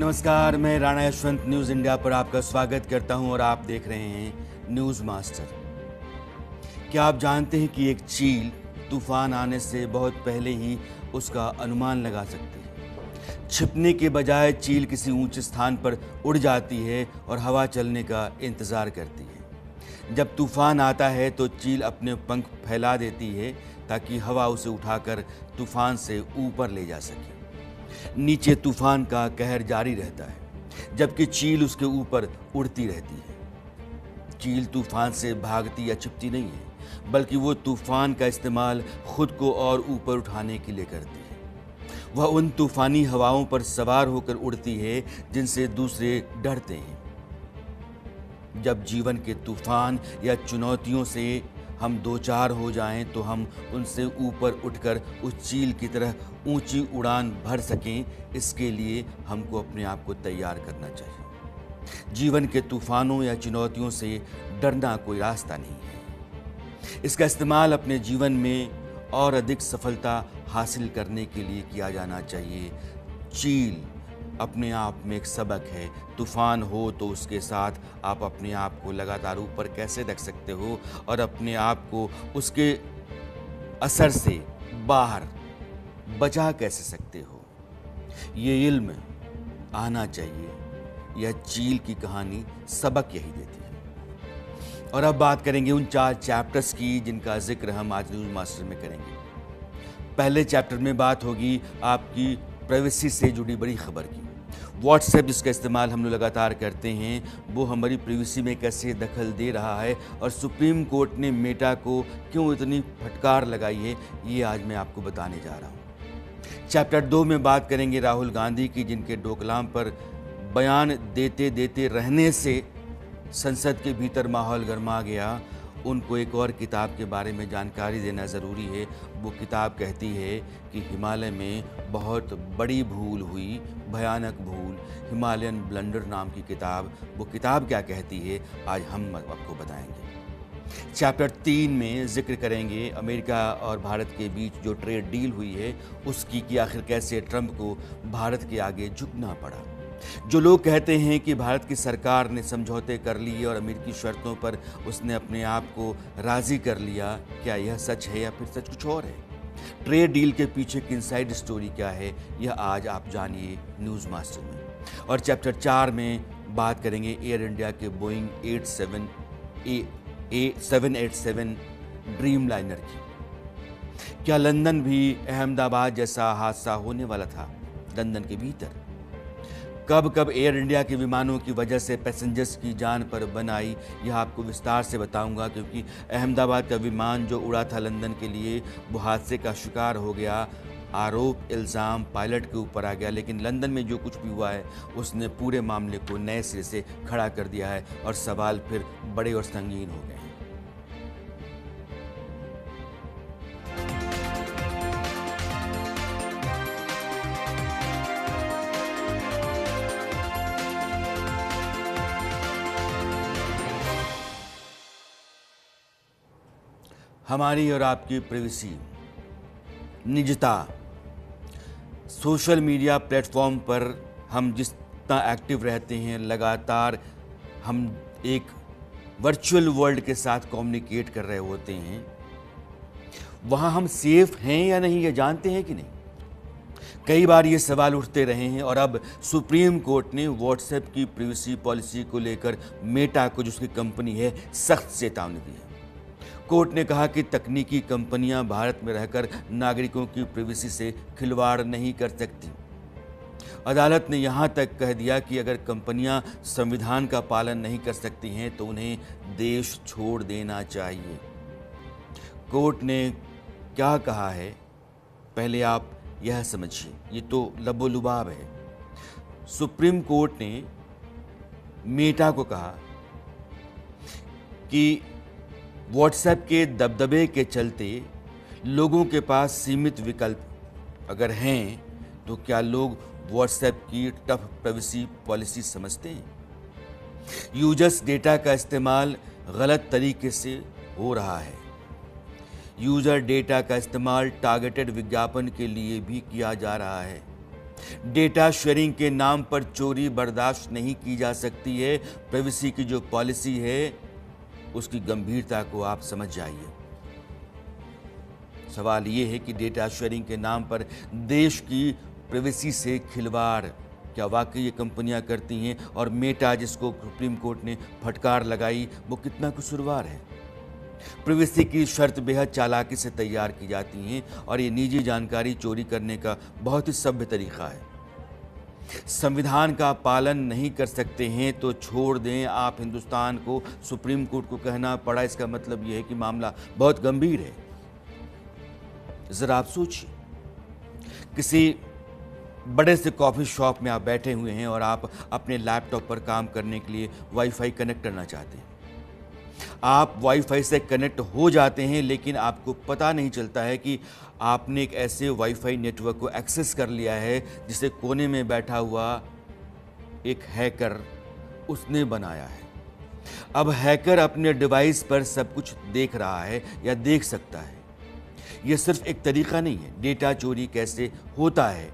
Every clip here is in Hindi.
नमस्कार, मैं राणा यशवंत न्यूज़ इंडिया पर आपका स्वागत करता हूं और आप देख रहे हैं न्यूज़ मास्टर। क्या आप जानते हैं कि एक चील तूफान आने से बहुत पहले ही उसका अनुमान लगा सकती है। छिपने के बजाय चील किसी ऊंचे स्थान पर उड़ जाती है और हवा चलने का इंतज़ार करती है। जब तूफान आता है तो चील अपने पंख फैला देती है ताकि हवा उसे उठाकर तूफान से ऊपर ले जा सके। नीचे तूफान का कहर जारी रहता है जबकि चील उसके ऊपर उड़ती रहती है। चील तूफान से भागती या छिपती नहीं है, बल्कि वो तूफान का इस्तेमाल खुद को और ऊपर उठाने के लिए करती है। वह उन तूफानी हवाओं पर सवार होकर उड़ती है जिनसे दूसरे डरते हैं। जब जीवन के तूफान या चुनौतियों से हम दो चार हो जाएं तो हम उनसे ऊपर उठकर उस चील की तरह ऊंची उड़ान भर सकें, इसके लिए हमको अपने आप को तैयार करना चाहिए। जीवन के तूफानों या चुनौतियों से डरना कोई रास्ता नहीं है। इसका इस्तेमाल अपने जीवन में और अधिक सफलता हासिल करने के लिए किया जाना चाहिए। चील अपने आप में एक सबक है। तूफान हो तो उसके साथ आप अपने आप को लगातार ऊपर कैसे रख सकते हो और अपने आप को उसके असर से बाहर बचा कैसे सकते हो, ये इल्म आना चाहिए। यह चील की कहानी सबक यही देती है। और अब बात करेंगे उन 4 चैप्टर्स की जिनका जिक्र हम आज न्यूज़ मास्टर में करेंगे। पहले चैप्टर में बात होगी आपकी प्राइवेसी से जुड़ी बड़ी खबर की। व्हाट्सएप जिसका इस्तेमाल हम लोग लगातार करते हैं, वो हमारी प्राइवेसी में कैसे दखल दे रहा है और सुप्रीम कोर्ट ने मेटा को क्यों इतनी फटकार लगाई है, ये आज मैं आपको बताने जा रहा हूँ। चैप्टर 2 में बात करेंगे राहुल गांधी की, जिनके डोकलाम पर बयान देते देते रहने से संसद के भीतर माहौल गर्मा गया। उनको एक और किताब के बारे में जानकारी देना ज़रूरी है। वो किताब कहती है कि हिमालय में बहुत बड़ी भूल हुई, भयानक भूल, हिमालयन ब्लंडर नाम की किताब। वो किताब क्या कहती है, आज हम आपको बताएंगे। चैप्टर 3 में जिक्र करेंगे अमेरिका और भारत के बीच जो ट्रेड डील हुई है उसकी, कि आखिर कैसे ट्रंप को भारत के आगे झुकना पड़ा। जो लोग कहते हैं कि भारत की सरकार ने समझौते कर लिए और अमेरिकी शर्तों पर उसने अपने आप को राज़ी कर लिया, क्या यह सच है या फिर सच कुछ और है? ट्रेड डील के पीछे की इनसाइड स्टोरी क्या है, यह आज आप जानिए न्यूज़ मास्टर में। और चैप्टर 4 में बात करेंगे एयर इंडिया के बोइंग 787 ड्रीम लाइनर की। क्या लंदन भी अहमदाबाद जैसा हादसा होने वाला था? लंदन के भीतर कब कब एयर इंडिया के विमानों की वजह से पैसेंजर्स की जान पर बन आई, यह आपको विस्तार से बताऊंगा। क्योंकि अहमदाबाद का विमान जो उड़ा था लंदन के लिए, वो हादसे का शिकार हो गया। आरोप इल्ज़ाम पायलट के ऊपर आ गया, लेकिन लंदन में जो कुछ भी हुआ है उसने पूरे मामले को नए सिरे से खड़ा कर दिया है और सवाल फिर बड़े और संगीन हो गए हैं। हमारी और आपकी प्राइवेसी, निजता, सोशल मीडिया प्लेटफॉर्म पर हम जितना एक्टिव रहते हैं, लगातार हम एक वर्चुअल वर्ल्ड के साथ कम्युनिकेट कर रहे होते हैं। वहाँ हम सेफ हैं या नहीं, ये जानते हैं कि नहीं? कई बार ये सवाल उठते रहे हैं और अब सुप्रीम कोर्ट ने व्हाट्सएप की प्राइवेसी पॉलिसी को लेकर मेटा को, जो उसकी कंपनी है, सख्त चेतावनी दी है। कोर्ट ने कहा कि तकनीकी कंपनियां भारत में रहकर नागरिकों की प्राइवेसी से खिलवाड़ नहीं कर सकती। अदालत ने यहां तक कह दिया कि अगर कंपनियां संविधान का पालन नहीं कर सकती हैं तो उन्हें देश छोड़ देना चाहिए। कोर्ट ने क्या कहा है, पहले आप यह समझिए, ये तो लबोलुबाब है। सुप्रीम कोर्ट ने मेटा को कहा कि व्हाट्सएप के दबदबे के चलते लोगों के पास सीमित विकल्प अगर हैं, तो क्या लोग व्हाट्सएप की टफ प्राइवेसी पॉलिसी समझते हैं? यूजर्स डेटा का इस्तेमाल गलत तरीके से हो रहा है। यूजर डेटा का इस्तेमाल टारगेटेड विज्ञापन के लिए भी किया जा रहा है। डेटा शेयरिंग के नाम पर चोरी बर्दाश्त नहीं की जा सकती है। प्राइवेसी की जो पॉलिसी है उसकी गंभीरता को आप समझ जाइए। सवाल ये है कि डेटा शेयरिंग के नाम पर देश की प्राइवेसी से खिलवाड़ क्या वाकई ये कंपनियां करती हैं? और मेटा जिसको सुप्रीम कोर्ट ने फटकार लगाई वो कितना कसूरवार है? प्राइवेसी की शर्त बेहद चालाकी से तैयार की जाती हैं और ये निजी जानकारी चोरी करने का बहुत ही सभ्य तरीका है। संविधान का पालन नहीं कर सकते हैं तो छोड़ दें। आप हिंदुस्तान को सुप्रीम कोर्ट को कहना पड़ा, इसका मतलब यह है कि मामला बहुत गंभीर है। जरा आप सोचिए, किसी बड़े से कॉफ़ी शॉप में आप बैठे हुए हैं और आप अपने लैपटॉप पर काम करने के लिए वाईफाई कनेक्ट करना चाहते हैं। आप वाईफाई से कनेक्ट हो जाते हैं, लेकिन आपको पता नहीं चलता है कि आपने एक ऐसे वाईफाई नेटवर्क को एक्सेस कर लिया है जिसे कोने में बैठा हुआ एक हैकर उसने बनाया है। अब हैकर अपने डिवाइस पर सब कुछ देख रहा है या देख सकता है। यह सिर्फ एक तरीका नहीं है। डेटा चोरी कैसे होता है,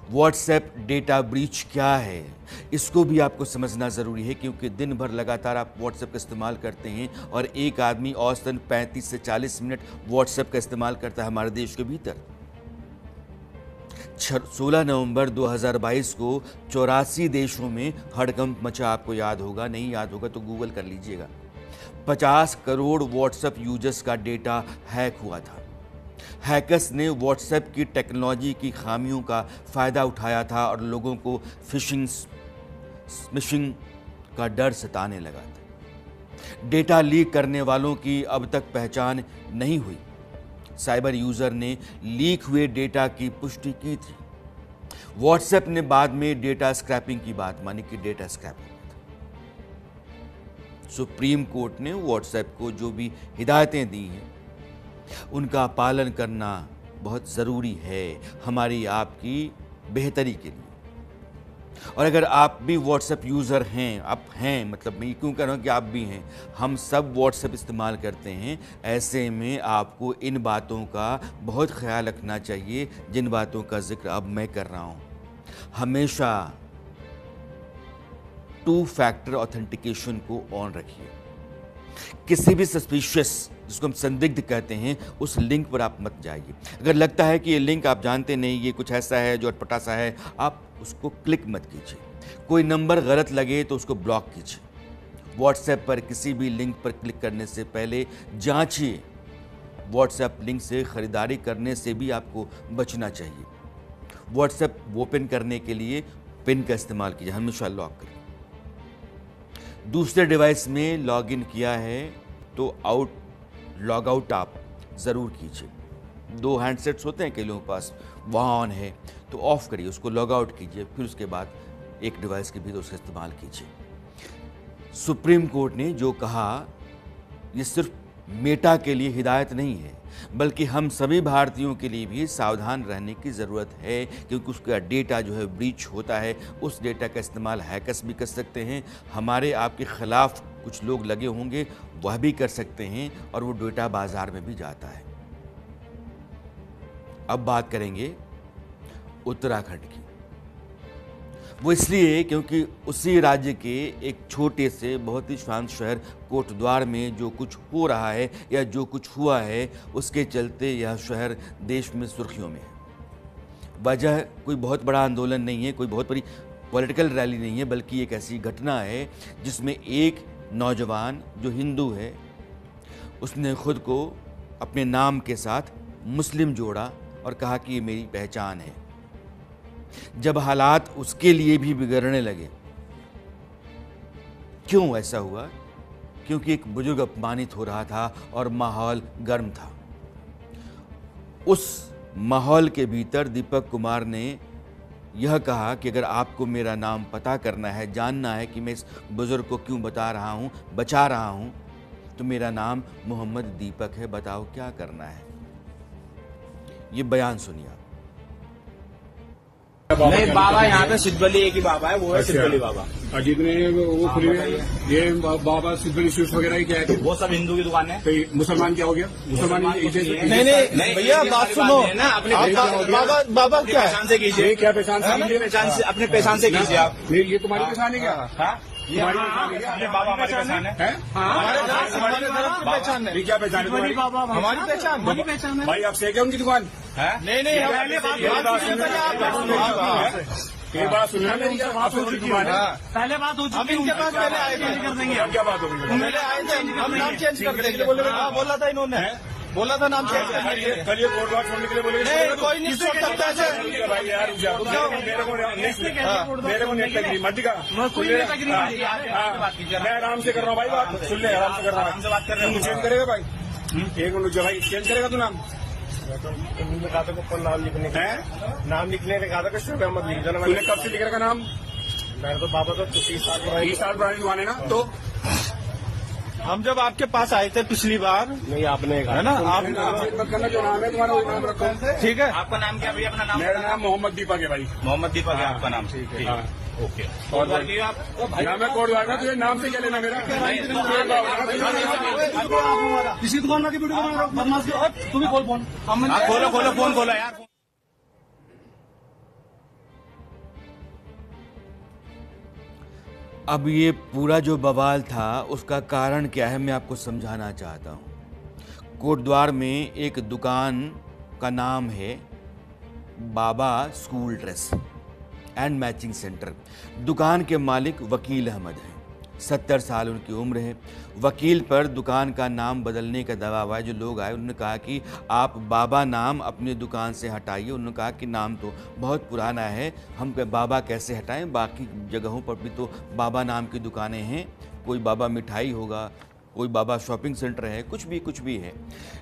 व्हाट्सएप डेटा ब्रीच क्या है, इसको भी आपको समझना ज़रूरी है, क्योंकि दिन भर लगातार आप व्हाट्सएप का इस्तेमाल करते हैं और एक आदमी औसतन 35 से 40 मिनट व्हाट्सएप का इस्तेमाल करता है हमारे देश के भीतर। 16 नवंबर 2022 को 84 देशों में हड़कंप मचा। आपको याद होगा, नहीं याद होगा तो गूगल कर लीजिएगा। 50 करोड़ व्हाट्सएप यूजर्स का डेटा हैक हुआ था। हैकर्स ने व्हाट्सएप की टेक्नोलॉजी की खामियों का फ़ायदा उठाया था और लोगों को फिशिंग स्मिशिंग का डर सताने लगा था। डेटा लीक करने वालों की अब तक पहचान नहीं हुई। साइबर यूज़र ने लीक हुए डेटा की पुष्टि की थी। व्हाट्सएप ने बाद में डेटा स्क्रैपिंग की बात मानी कि डेटा स्क्रैपिंग। सुप्रीम कोर्ट ने व्हाट्सएप को जो भी हिदायतें दी हैं उनका पालन करना बहुत ज़रूरी है हमारी आपकी बेहतरी के लिए। और अगर आप भी व्हाट्सएप यूज़र हैं, आप हैं, मतलब मैं क्यों कह रहा हूँ कि आप भी हैं, हम सब व्हाट्सएप इस्तेमाल करते हैं। ऐसे में आपको इन बातों का बहुत ख्याल रखना चाहिए जिन बातों का जिक्र अब मैं कर रहा हूँ। हमेशा 2 फैक्टर ऑथेंटिकेशन को ऑन रखिए। किसी भी सस्पिशियस, जिसको हम संदिग्ध कहते हैं, उस लिंक पर आप मत जाइए। अगर लगता है कि ये लिंक आप जानते नहीं, ये कुछ ऐसा है जो अटपटा सा है, आप उसको क्लिक मत कीजिए। कोई नंबर गलत लगे तो उसको ब्लॉक कीजिए। व्हाट्सएप पर किसी भी लिंक पर क्लिक करने से पहले जांचिए। व्हाट्सएप लिंक से खरीदारी करने से भी आपको बचना चाहिए। व्हाट्सएप ओपन करने के लिए पिन का इस्तेमाल कीजिए, हमेशा लॉक करें। दूसरे डिवाइस में लॉगिन किया है तो लॉग आउट आप ज़रूर कीजिए। 2 हैंडसेट्स होते हैं कई लोगों के पास, वहाँ ऑन है तो ऑफ करिए, उसको लॉग आउट कीजिए, फिर उसके बाद एक डिवाइस के भीतर उसका इस्तेमाल कीजिए। सुप्रीम कोर्ट ने जो कहा ये सिर्फ मेटा के लिए हिदायत नहीं है, बल्कि हम सभी भारतीयों के लिए भी सावधान रहने की ज़रूरत है, क्योंकि उसका डेटा जो है ब्रीच होता है। उस डेटा का इस्तेमाल हैकर्स भी कर सकते हैं। हमारे आपके ख़िलाफ़ कुछ लोग लगे होंगे, वह भी कर सकते हैं और वो डेटा बाज़ार में भी जाता है। अब बात करेंगे उत्तराखंड की। वो इसलिए क्योंकि उसी राज्य के एक छोटे से बहुत ही शांत शहर कोटद्वार में जो कुछ हो रहा है या जो कुछ हुआ है, उसके चलते यह शहर देश में सुर्खियों में है। वजह कोई बहुत बड़ा आंदोलन नहीं है, कोई बहुत बड़ी पॉलिटिकल रैली नहीं है, बल्कि एक ऐसी घटना है जिसमें एक नौजवान जो हिंदू है उसने खुद को अपने नाम के साथ मुस्लिम जोड़ा और कहा कि ये मेरी पहचान है। जब हालात उसके लिए भी बिगड़ने लगे, क्यों ऐसा हुआ? क्योंकि एक बुजुर्ग अपमानित हो रहा था और माहौल गर्म था। उस माहौल के भीतर दीपक कुमार ने यह कहा कि अगर आपको मेरा नाम पता करना है, जानना है कि मैं इस बुजुर्ग को क्यों बचा रहा हूं, तो मेरा नाम मोहम्मद दीपक है, बताओ क्या करना है। ये बयान सुनिए आप। नहीं बाबा यहाँ पे सिद्धबली एक ही बाबा है, वो है सिद्धबली बाबा। और जितने वो खुले हैं ये बाबा सिद्धबली स्वीट्स वगैरह ही क्या है? वो सब हिंदू की दुकान है। तो मुसलमान क्या हो गया? मुसलमान नहीं भैया बात सुनो ना, अपने बाबा क्या पहचान से कीजिए, क्या पहचान से? अपने पहचान से कीजिए आप। ये तुम्हारी पहचान है क्या? तुम्हारी पहचान है? बाबा हमारी पहचान है। पहचान है? ये क्या पहचान है तुम्हारी? हमारी पहचान है। भाई आप से क्या उनकी दुकान? नहीं ये बात सुनना मेरी, आप उनकी दुकान है। पहले बात हो चुकी है, इनके पास पहले आए थे, कर देंगे। अब क्या बात हो गई? पहले आए थे, हम नाम चेंज कर देंगे। बोला था इन्होंने, बोला था नाम चेंज करने के लिए। कल ये कोर्ट वार्ड छोड़ने के लिए बोले? नहीं कोई नहीं छोड़ सकता है भाई यार मेरे को नहीं लगी मत दिखा। मैं आराम से कर रहा हूँ भाई, बात सुन ले, आराम से कर रहा हूँ। बात कर रहे हैं। चेंज करेगा भाई? एक मिनट भाई, चेंज करेगा तू नाम? उन्होंने कहा था ऊपर नाम लिखने का, नाम लिखने ने कहा था कि शुभ अहमद लिख देना। तूने कब से लिख रखा नाम? मैंने तो बाबा तो 30 साल पुरानी दुकान है ना। तो हम जब आपके पास आए थे पिछली बार, नहीं आपने है ना, आप मत करना, जो नाम है तुम्हारा वो नाम रखो। ठीक है। आपका नाम क्या भैया? अपना नाम? मेरा नाम मोहम्मद दीपक है भाई। मोहम्मद दीपक है आपका नाम? ठीक है ओके। और आप ना मैं कोर्ट वार्ड तुझे नाम से क्या लेना मेरा? किसी दुकान में वीडियो बना रहा हूँ, बदमाश के। तू भी खोल फोन, खोलो फोन खोलो यार। अब ये पूरा जो बवाल था उसका कारण क्या है मैं आपको समझाना चाहता हूँ। कोटद्वार में एक दुकान का नाम है Baba school dress and matching centre. दुकान के मालिक वकील अहमद हैं, 70 साल उनकी उम्र है। वकील पर दुकान का नाम बदलने का दबाव आया। जो लोग आए उन्होंने कहा कि आप बाबा नाम अपनी दुकान से हटाइए। उन्होंने कहा कि नाम तो बहुत पुराना है, हम बाबा कैसे हटाएं, बाकी जगहों पर भी तो बाबा नाम की दुकानें हैं, कोई बाबा मिठाई होगा, कोई बाबा शॉपिंग सेंटर है, कुछ भी है।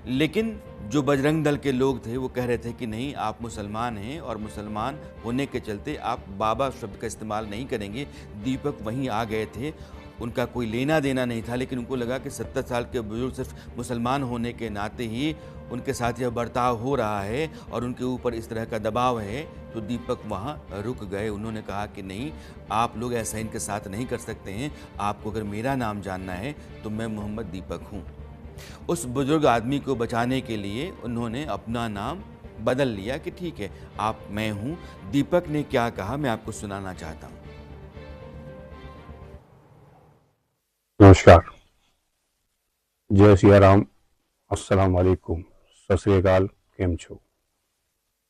लेकिन जो बजरंग दल के लोग थे वो कह रहे थे कि नहीं, आप मुसलमान हैं और मुसलमान होने के चलते आप बाबा शब्द का इस्तेमाल नहीं करेंगे। दीपक वहीं आ गए थे, उनका कोई लेना देना नहीं था, लेकिन उनको लगा कि 70 साल के बुजुर्ग सिर्फ मुसलमान होने के नाते ही उनके साथ यह बर्ताव हो रहा है और उनके ऊपर इस तरह का दबाव है, तो दीपक वहाँ रुक गए। उन्होंने कहा कि नहीं, आप लोग ऐसा इनके साथ नहीं कर सकते हैं, आपको अगर मेरा नाम जानना है तो मैं मोहम्मद दीपक हूँ। उस बुजुर्ग आदमी को बचाने के लिए उन्होंने अपना नाम बदल लिया कि ठीक है, आप मैं हूँ। दीपक ने क्या कहा मैं आपको सुनाना चाहता हूँ। नमस्कार, जय सिया राम, अस्सलाम वालेकुम, सत श्री अकाल, केम छो।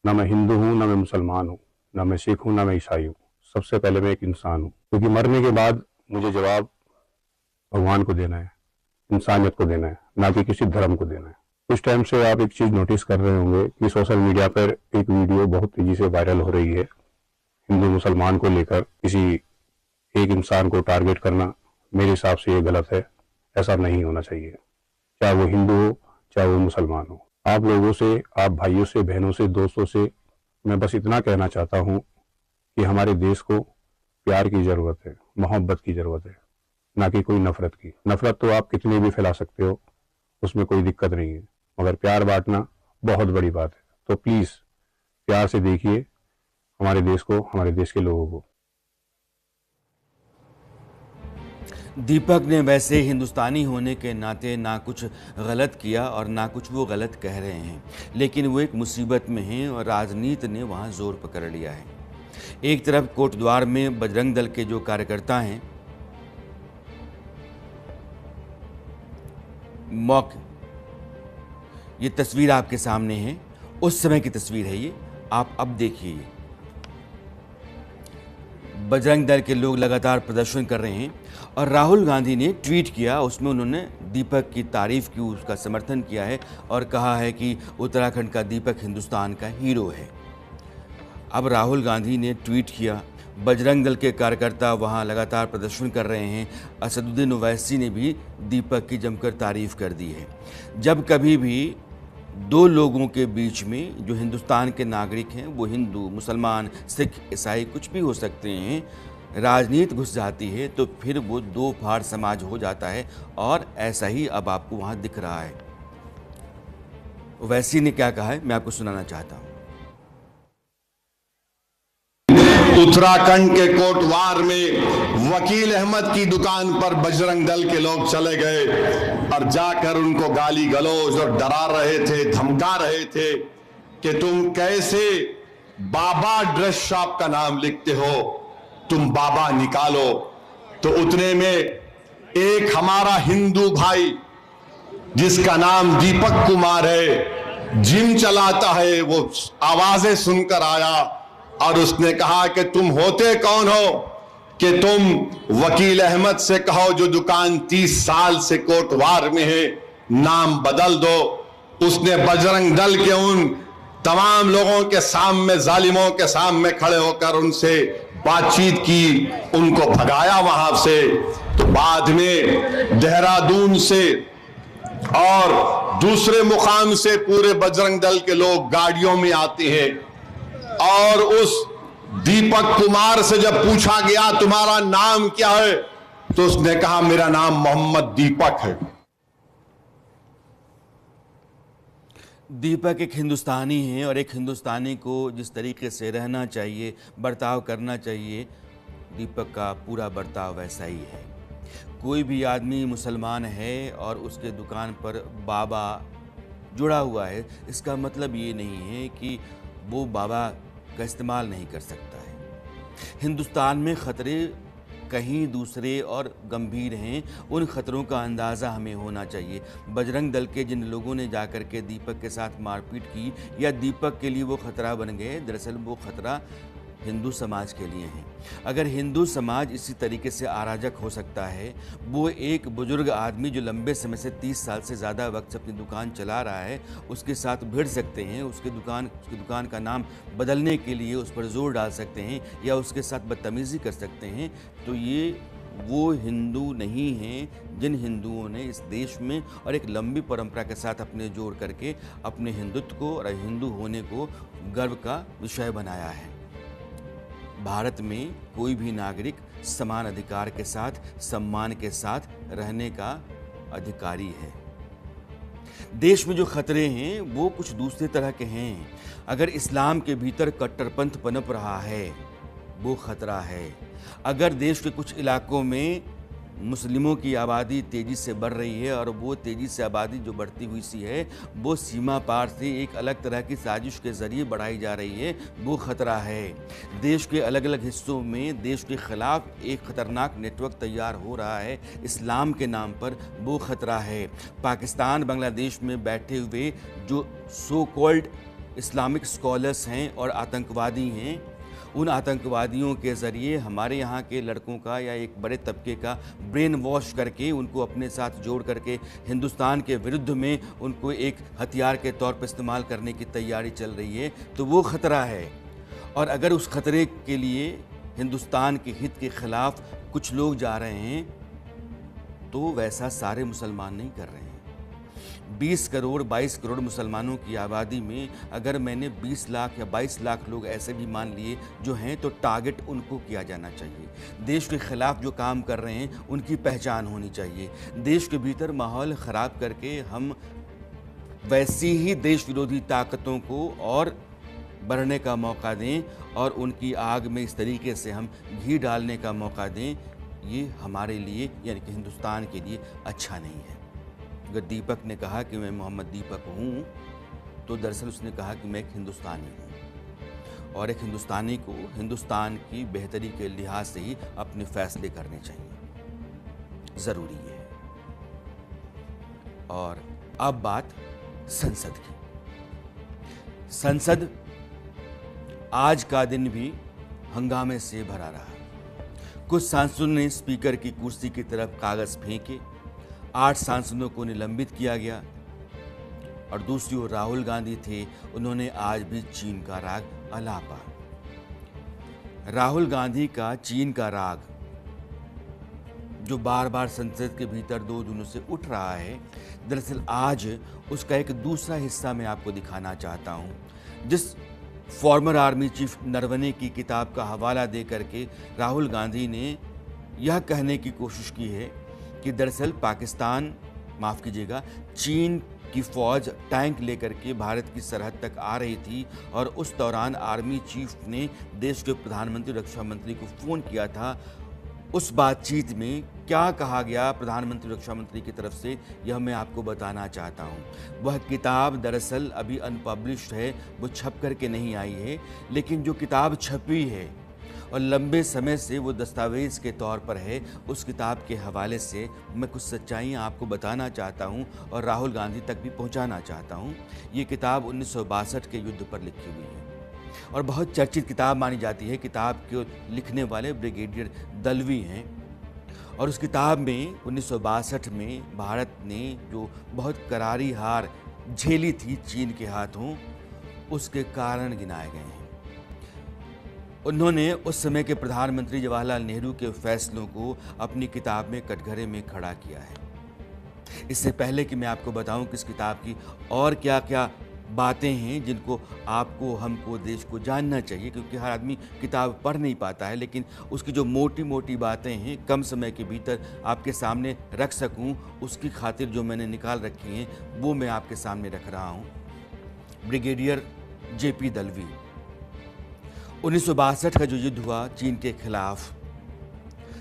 ना मैं हिंदू हूँ, ना मैं मुसलमान हूँ, ना मैं सिख हूँ, ना मैं ईसाई हूँ। सबसे पहले मैं एक इंसान हूँ, क्योंकि मरने के बाद मुझे जवाब भगवान को देना है, इंसानियत को देना है, ना कि किसी धर्म को देना है। कुछ टाइम से आप एक चीज़ नोटिस कर रहे होंगे कि सोशल मीडिया पर एक वीडियो बहुत तेजी से वायरल हो रही है। हिंदू मुसलमान को लेकर किसी एक इंसान को टारगेट करना मेरे हिसाब से ये गलत है, ऐसा नहीं होना चाहिए। चाहे वो हिंदू हो, चाहे वो मुसलमान हो। आप लोगों से, आप भाइयों से, बहनों से, दोस्तों से मैं बस इतना कहना चाहता हूँ कि हमारे देश को प्यार की ज़रूरत है, मोहब्बत की ज़रूरत है, ना कि कोई नफ़रत की। नफ़रत तो आप कितनी भी फैला सकते हो, उसमें कोई दिक्कत नहीं है, मगर प्यार बांटना बहुत बड़ी बात है। तो प्लीज़ प्यार से देखिए हमारे देश को, हमारे देश के लोगों को। दीपक ने वैसे हिंदुस्तानी होने के नाते ना कुछ गलत किया और ना कुछ वो गलत कह रहे हैं, लेकिन वो एक मुसीबत में हैं और राजनीति ने वहाँ जोर पकड़ लिया है। एक तरफ कोटद्वार में बजरंग दल के जो कार्यकर्ता हैं, ये तस्वीर आपके सामने है, उस समय की तस्वीर है ये, आप अब देखिए। बजरंग दल के लोग लगातार प्रदर्शन कर रहे हैं और राहुल गांधी ने ट्वीट किया, उसमें उन्होंने दीपक की तारीफ की, उसका समर्थन किया है और कहा है कि उत्तराखंड का दीपक हिंदुस्तान का हीरो है। अब राहुल गांधी ने ट्वीट किया, बजरंग दल के कार्यकर्ता वहां लगातार प्रदर्शन कर रहे हैं। असदुद्दीन ओवैसी ने भी दीपक की जमकर तारीफ कर दी है। जब कभी भी दो लोगों के बीच में, जो हिंदुस्तान के नागरिक हैं, वो हिंदू, मुसलमान, सिख, ईसाई कुछ भी हो सकते हैं, राजनीति घुस जाती है तो फिर वो दो फाड़ समाज हो जाता है और ऐसा ही अब आपको वहाँ दिख रहा है। ओवैसी ने क्या कहा है मैं आपको सुनाना चाहता हूँ। उत्तराखंड के कोटवार में वकील अहमद की दुकान पर बजरंग दल के लोग चले गए और जाकर उनको गाली गलौज और डरा रहे थे, धमका रहे थे कि तुम कैसे बाबा ड्रेस शॉप का नाम लिखते हो, तुम बाबा निकालो। तो उतने में एक हमारा हिंदू भाई जिसका नाम दीपक कुमार है, जिम चलाता है, वो आवाजें सुनकर आया और उसने कहा कि तुम होते कौन हो कि तुम वकील अहमद से कहो जो दुकान 30 साल से कोटवार में है, नाम बदल दो। उसने बजरंग दल के उन तमाम लोगों के सामने, जालिमों के सामने खड़े होकर उनसे बातचीत की, उनको भगाया वहां से। तो बाद में देहरादून से और दूसरे मुकाम से पूरे बजरंग दल के लोग गाड़ियों में आते हैं और उस दीपक कुमार से जब पूछा गया तुम्हारा नाम क्या है, तो उसने कहा मेरा नाम मोहम्मद दीपक है। दीपक एक हिंदुस्तानी है और एक हिंदुस्तानी को जिस तरीके से रहना चाहिए, बर्ताव करना चाहिए, दीपक का पूरा बर्ताव वैसा ही है। कोई भी आदमी मुसलमान है और उसके दुकान पर बाबा जुड़ा हुआ है, इसका मतलब ये नहीं है कि वो बाबा का इस्तेमाल नहीं कर सकता है। हिंदुस्तान में ख़तरे कहीं दूसरे और गंभीर हैं, उन ख़तरों का अंदाज़ा हमें होना चाहिए। बजरंग दल के जिन लोगों ने जाकर के दीपक के साथ मारपीट की या दीपक के लिए वो ख़तरा बन गए, दरअसल वो ख़तरा हिंदू समाज के लिए हैं। अगर हिंदू समाज इसी तरीके से अराजक हो सकता है, वो एक बुजुर्ग आदमी जो लंबे समय से 30 साल से ज़्यादा वक्त से अपनी दुकान चला रहा है, उसके साथ भिड़ सकते हैं, उसकी दुकान का नाम बदलने के लिए उस पर जोर डाल सकते हैं या उसके साथ बदतमीज़ी कर सकते हैं, तो ये वो हिंदू नहीं हैं जिन हिंदुओं ने इस देश में और एक लंबी परंपरा के साथ अपने जोड़ करके अपने हिंदुत्व को और हिंदू होने को गर्व का विषय बनाया है। भारत में कोई भी नागरिक समान अधिकार के साथ, सम्मान के साथ रहने का अधिकारी है। देश में जो खतरे हैं वो कुछ दूसरे तरह के हैं। अगर इस्लाम के भीतर कट्टरपंथ पनप रहा है, वो खतरा है। अगर देश के कुछ इलाकों में मुस्लिमों की आबादी तेज़ी से बढ़ रही है और वो तेज़ी से आबादी जो बढ़ती हुई सी है, वो सीमा पार से एक अलग तरह की साजिश के ज़रिए बढ़ाई जा रही है, वो ख़तरा है। देश के अलग अलग हिस्सों में देश के ख़िलाफ़ एक ख़तरनाक नेटवर्क तैयार हो रहा है इस्लाम के नाम पर, वो ख़तरा है। पाकिस्तान बांग्लादेश में बैठे हुए जो सो कॉल्ड इस्लामिक स्कॉलर्स हैं और आतंकवादी हैं, उन आतंकवादियों के ज़रिए हमारे यहाँ के लड़कों का या एक बड़े तबके का ब्रेन वॉश करके उनको अपने साथ जोड़ करके हिंदुस्तान के विरुद्ध में उनको एक हथियार के तौर पर इस्तेमाल करने की तैयारी चल रही है, तो वो ख़तरा है। और अगर उस ख़तरे के लिए हिंदुस्तान के हित के ख़िलाफ़ कुछ लोग जा रहे हैं, तो वैसा सारे मुसलमान नहीं कर रहे हैं। 20 करोड़ 22 करोड़ मुसलमानों की आबादी में अगर मैंने 20 लाख या 22 लाख लोग ऐसे भी मान लिए जो हैं, तो टारगेट उनको किया जाना चाहिए। देश के ख़िलाफ़ जो काम कर रहे हैं उनकी पहचान होनी चाहिए। देश के भीतर माहौल ख़राब करके हम वैसी ही देश विरोधी ताकतों को और बढ़ने का मौका दें और उनकी आग में इस तरीके से हम घी डालने का मौका दें, ये हमारे लिए यानी कि हिंदुस्तान के लिए अच्छा नहीं है। अगर दीपक ने कहा कि मैं मोहम्मद दीपक हूँ, तो दरअसल उसने कहा कि मैं एक हिंदुस्तानी हूँ और एक हिंदुस्तानी को हिंदुस्तान की बेहतरी के लिहाज से ही अपने फैसले करने चाहिए, ज़रूरी है। और अब बात संसद की। संसद आज का दिन भी हंगामे से भरा रहा। कुछ सांसदों ने स्पीकर की कुर्सी की तरफ कागज़ फेंके, 8 सांसदों को निलंबित किया गया और दूसरी ओर राहुल गांधी थे, उन्होंने आज भी चीन का राग अलापा। राहुल गांधी का चीन का राग जो बार बार संसद के भीतर 2 दिनों से उठ रहा है, दरअसल आज उसका एक दूसरा हिस्सा मैं आपको दिखाना चाहता हूं, जिस फॉर्मर आर्मी चीफ नरवणे की किताब का हवाला दे करके राहुल गांधी ने यह कहने की कोशिश की है कि दरअसल पाकिस्तान, माफ़ कीजिएगा, चीन कि फौज टैंक लेकर के भारत की सरहद तक आ रही थी और उस दौरान आर्मी चीफ ने देश के प्रधानमंत्री रक्षा मंत्री को फ़ोन किया था। उस बातचीत में क्या कहा गया प्रधानमंत्री रक्षा मंत्री की तरफ से, यह मैं आपको बताना चाहता हूं। वह किताब दरअसल अभी अनपब्लिश्ड है, वो छप कर के नहीं आई है, लेकिन जो किताब छपी है और लंबे समय से वो दस्तावेज़ के तौर पर है, उस किताब के हवाले से मैं कुछ सच्चाइयाँ आपको बताना चाहता हूँ और राहुल गांधी तक भी पहुँचाना चाहता हूँ। ये किताब 1962 के युद्ध पर लिखी हुई है और बहुत चर्चित किताब मानी जाती है। किताब के लिखने वाले ब्रिगेडियर दलवी हैं और उस किताब में 1962 में भारत ने जो बहुत करारी हार झेली थी चीन के हाथों, उसके कारण गिनाए गए हैं। उन्होंने उस समय के प्रधानमंत्री जवाहरलाल नेहरू के फैसलों को अपनी किताब में कटघरे में खड़ा किया है। इससे पहले कि मैं आपको बताऊं कि इस किताब की और क्या क्या बातें हैं जिनको आपको, हमको, देश को जानना चाहिए, क्योंकि हर आदमी किताब पढ़ नहीं पाता है, लेकिन उसकी जो मोटी मोटी बातें हैं कम समय के भीतर आपके सामने रख सकूं, उसकी खातिर जो मैंने निकाल रखी हैं वो मैं आपके सामने रख रहा हूं। ब्रिगेडियर जेपी दलवी 1962 का जो युद्ध हुआ चीन के खिलाफ,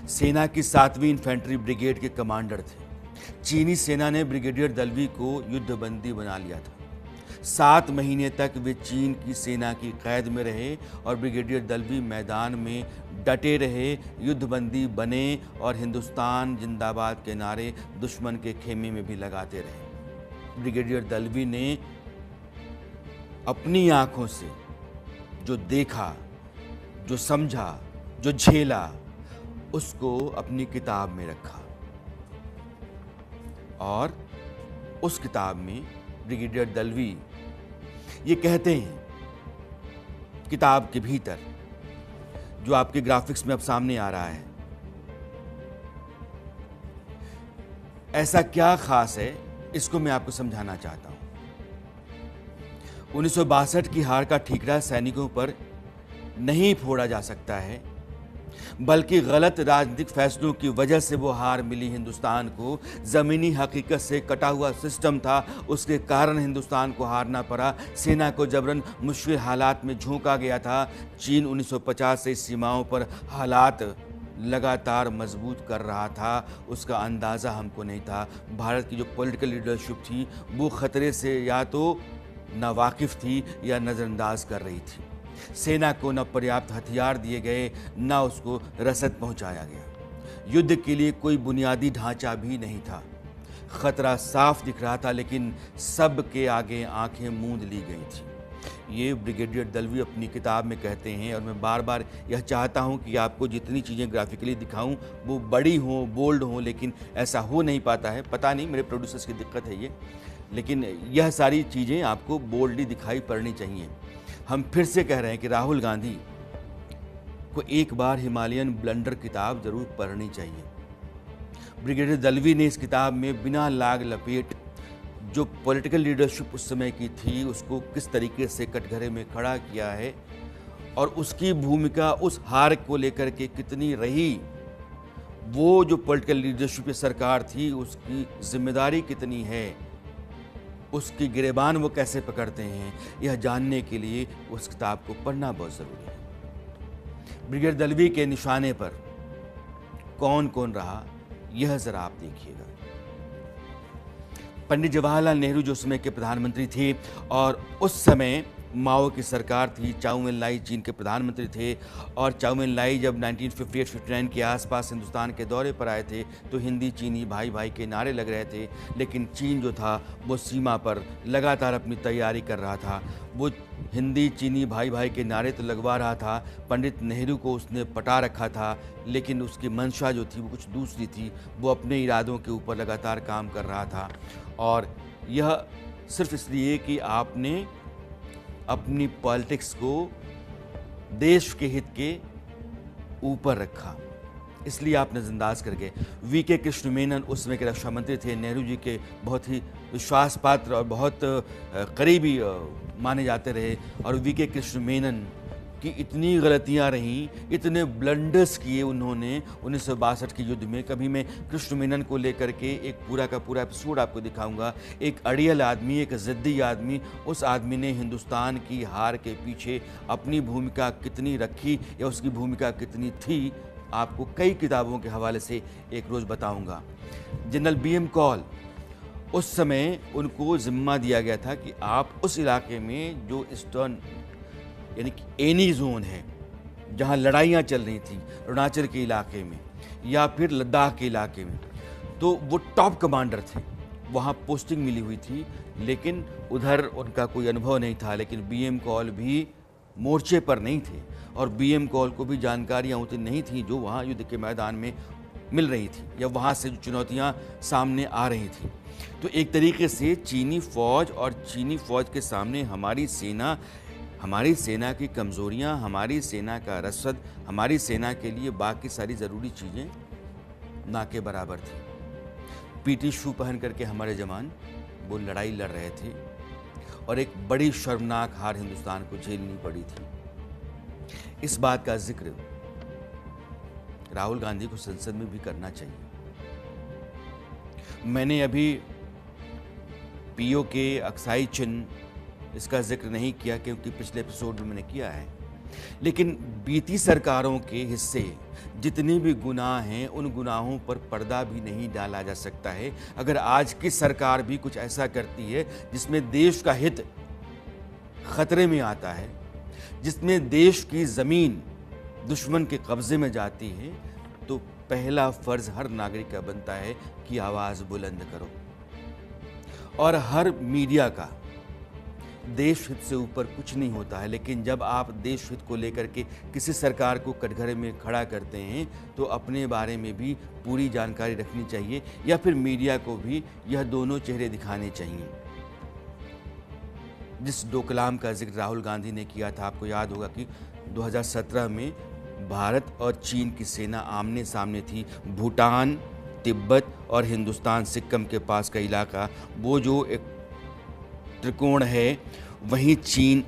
सेना की 7वीं इन्फेंट्री ब्रिगेड के कमांडर थे। चीनी सेना ने ब्रिगेडियर दलवी को युद्धबंदी बना लिया था। 7 महीने तक वे चीन की सेना की कैद में रहे और ब्रिगेडियर दलवी मैदान में डटे रहे, युद्धबंदी बने और हिंदुस्तान जिंदाबाद के नारे दुश्मन के खेमे में भी लगाते रहे। ब्रिगेडियर दलवी ने अपनी आंखों से जो देखा, जो समझा, जो झेला, उसको अपनी किताब में रखा और उस किताब में ब्रिगेडियर दलवी ये कहते हैं किताब के भीतर, जो आपके ग्राफिक्स में अब सामने आ रहा है, ऐसा क्या खास है, इसको मैं आपको समझाना चाहता हूं। 1962 की हार का ठीकरा सैनिकों पर नहीं फोड़ा जा सकता है, बल्कि गलत राजनीतिक फैसलों की वजह से वो हार मिली हिंदुस्तान को। ज़मीनी हकीकत से कटा हुआ सिस्टम था, उसके कारण हिंदुस्तान को हारना पड़ा। सेना को जबरन मुश्किल हालात में झोंका गया था। चीन 1950 से सीमाओं पर हालात लगातार मजबूत कर रहा था, उसका अंदाज़ा हमको नहीं था। भारत की जो पॉलिटिकल लीडरशिप थी वो ख़तरे से या तो नावाकिफ़ थी या नज़रअंदाज कर रही थी। सेना को न पर्याप्त हथियार दिए गए, न उसको रसद पहुंचाया गया। युद्ध के लिए कोई बुनियादी ढांचा भी नहीं था। खतरा साफ दिख रहा था, लेकिन सब के आगे आंखें मूंद ली गई थी। ये ब्रिगेडियर दलवी अपनी किताब में कहते हैं और मैं बार बार यह चाहता हूं कि आपको जितनी चीज़ें ग्राफिकली दिखाऊं वो बड़ी हों, बोल्ड हों, लेकिन ऐसा हो नहीं पाता है। पता नहीं मेरे प्रोड्यूसर्स की दिक्कत है ये, लेकिन यह सारी चीज़ें आपको बोल्डली दिखाई पड़नी चाहिए। हम फिर से कह रहे हैं कि राहुल गांधी को एक बार हिमालयन ब्लंडर किताब जरूर पढ़नी चाहिए। ब्रिगेडियर दलवी ने इस किताब में बिना लाग लपेट जो पॉलिटिकल लीडरशिप उस समय की थी उसको किस तरीके से कटघरे में खड़ा किया है और उसकी भूमिका उस हार को लेकर के कितनी रही, वो जो पॉलिटिकल लीडरशिप की सरकार थी उसकी जिम्मेदारी कितनी है, उसकी गिरेबान वो कैसे पकड़ते हैं, यह जानने के लिए उस किताब को पढ़ना बहुत ज़रूरी है। ब्रिगेडियर दलवी के निशाने पर कौन कौन रहा, यह ज़रा आप देखिएगा। पंडित जवाहरलाल नेहरू जो समय के प्रधानमंत्री थे और उस समय माओ की सरकार थी, चाउ एन लाई चीन के प्रधानमंत्री थे और चाउ एन लाई जब 1958-59 के आसपास हिंदुस्तान के दौरे पर आए थे तो हिंदी चीनी भाई भाई के नारे लग रहे थे, लेकिन चीन जो था वो सीमा पर लगातार अपनी तैयारी कर रहा था। वो हिंदी चीनी भाई भाई के नारे तो लगवा रहा था, पंडित नेहरू को उसने पटा रखा था, लेकिन उसकी मंशा जो थी वो कुछ दूसरी थी। वो अपने इरादों के ऊपर लगातार काम कर रहा था और यह सिर्फ इसलिए कि आपने अपनी पॉलिटिक्स को देश के हित के ऊपर रखा, इसलिए आप नज़रअंदाज कर गए। वी.के. कृष्ण मेनन उस समय के रक्षा मंत्री थे, नेहरू जी के बहुत ही विश्वास पात्र और बहुत करीबी माने जाते रहे और वी.के. कृष्ण मेनन कि इतनी गलतियां रहीं, इतने ब्लंडर्स किए उन्होंने 1962 के युद्ध में। कभी मैं कृष्ण मेनन को लेकर के एक पूरा का पूरा एपिसोड आपको दिखाऊंगा। एक अड़ियल आदमी, एक ज़िद्दी आदमी, उस आदमी ने हिंदुस्तान की हार के पीछे अपनी भूमिका कितनी रखी या उसकी भूमिका कितनी थी, आपको कई किताबों के हवाले से एक रोज़ बताऊंगा। जनरल BM कॉल, उस समय उनको जिम्मा दिया गया था कि आप उस इलाके में जो ईस्टर्न यानी कि एनी जोन है, जहां लड़ाइयां चल रही थी अरुणाचल के इलाके में या फिर लद्दाख के इलाके में, तो वो टॉप कमांडर थे, वहां पोस्टिंग मिली हुई थी, लेकिन उधर उनका कोई अनुभव नहीं था। लेकिन BM कॉल भी मोर्चे पर नहीं थे और BM कॉल को भी जानकारियाँ उतनी नहीं थी जो वहाँ युद्ध के मैदान में मिल रही थी या वहाँ से जो चुनौतियाँ सामने आ रही थी। तो एक तरीके से चीनी फ़ौज और चीनी फ़ौज के सामने हमारी सेना की कमज़ोरियाँ, हमारी सेना का रसद, हमारी सेना के लिए बाकी सारी ज़रूरी चीज़ें ना के बराबर थी। PT शू पहन करके हमारे जवान वो लड़ाई लड़ रहे थे और एक बड़ी शर्मनाक हार हिंदुस्तान को झेलनी पड़ी थी। इस बात का जिक्र राहुल गांधी को संसद में भी करना चाहिए। मैंने अभी POK अक्साई चिन्ह इसका जिक्र नहीं किया क्योंकि पिछले एपिसोड में मैंने किया है, लेकिन बीती सरकारों के हिस्से जितने भी गुनाह हैं उन गुनाहों पर पर्दा भी नहीं डाला जा सकता है। अगर आज की सरकार भी कुछ ऐसा करती है जिसमें देश का हित खतरे में आता है, जिसमें देश की ज़मीन दुश्मन के कब्ज़े में जाती है, तो पहला फ़र्ज़ हर नागरिक का बनता है कि आवाज़ बुलंद करो। और हर मीडिया का देश हित से ऊपर कुछ नहीं होता है, लेकिन जब आप देश हित को लेकर के किसी सरकार को कटघरे में खड़ा करते हैं तो अपने बारे में भी पूरी जानकारी रखनी चाहिए या फिर मीडिया को भी यह दोनों चेहरे दिखाने चाहिए। जिस डोकलाम का जिक्र राहुल गांधी ने किया था, आपको याद होगा कि 2017 में भारत और चीन की सेना आमने सामने थी। भूटान, तिब्बत और हिंदुस्तान, सिक्किम के पास का इलाका, वो जो एक त्रिकोण है, वहीं चीन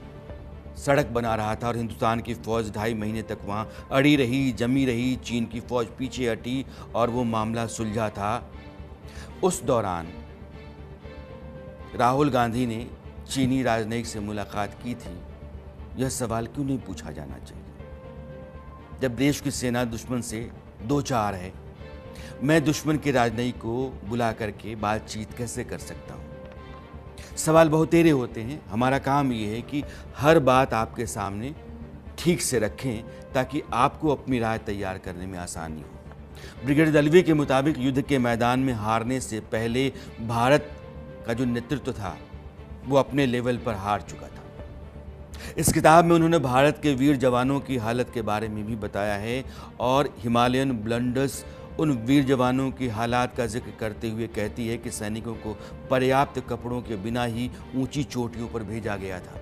सड़क बना रहा था और हिंदुस्तान की फ़ौज 2.5 महीने तक वहाँ अड़ी रही, जमी रही। चीन की फ़ौज पीछे हटी और वो मामला सुलझा था। उस दौरान राहुल गांधी ने चीनी राजनयिक से मुलाकात की थी। यह सवाल क्यों नहीं पूछा जाना चाहिए? जब देश की सेना दुश्मन से दो चार है, मैं दुश्मन के राजनयिक को बुला करके बातचीत कैसे कर सकता हूँ? सवाल बहुतेरे होते हैं। हमारा काम ये है कि हर बात आपके सामने ठीक से रखें ताकि आपको अपनी राय तैयार करने में आसानी हो। ब्रिगेडियर दलवी के मुताबिक युद्ध के मैदान में हारने से पहले भारत का जो नेतृत्व था वो अपने लेवल पर हार चुका था। इस किताब में उन्होंने भारत के वीर जवानों की हालत के बारे में भी बताया है और हिमालयन ब्लंडर्स उन वीर जवानों की हालात का जिक्र करते हुए कहती है कि सैनिकों को पर्याप्त कपड़ों के बिना ही ऊंची चोटियों पर भेजा गया था।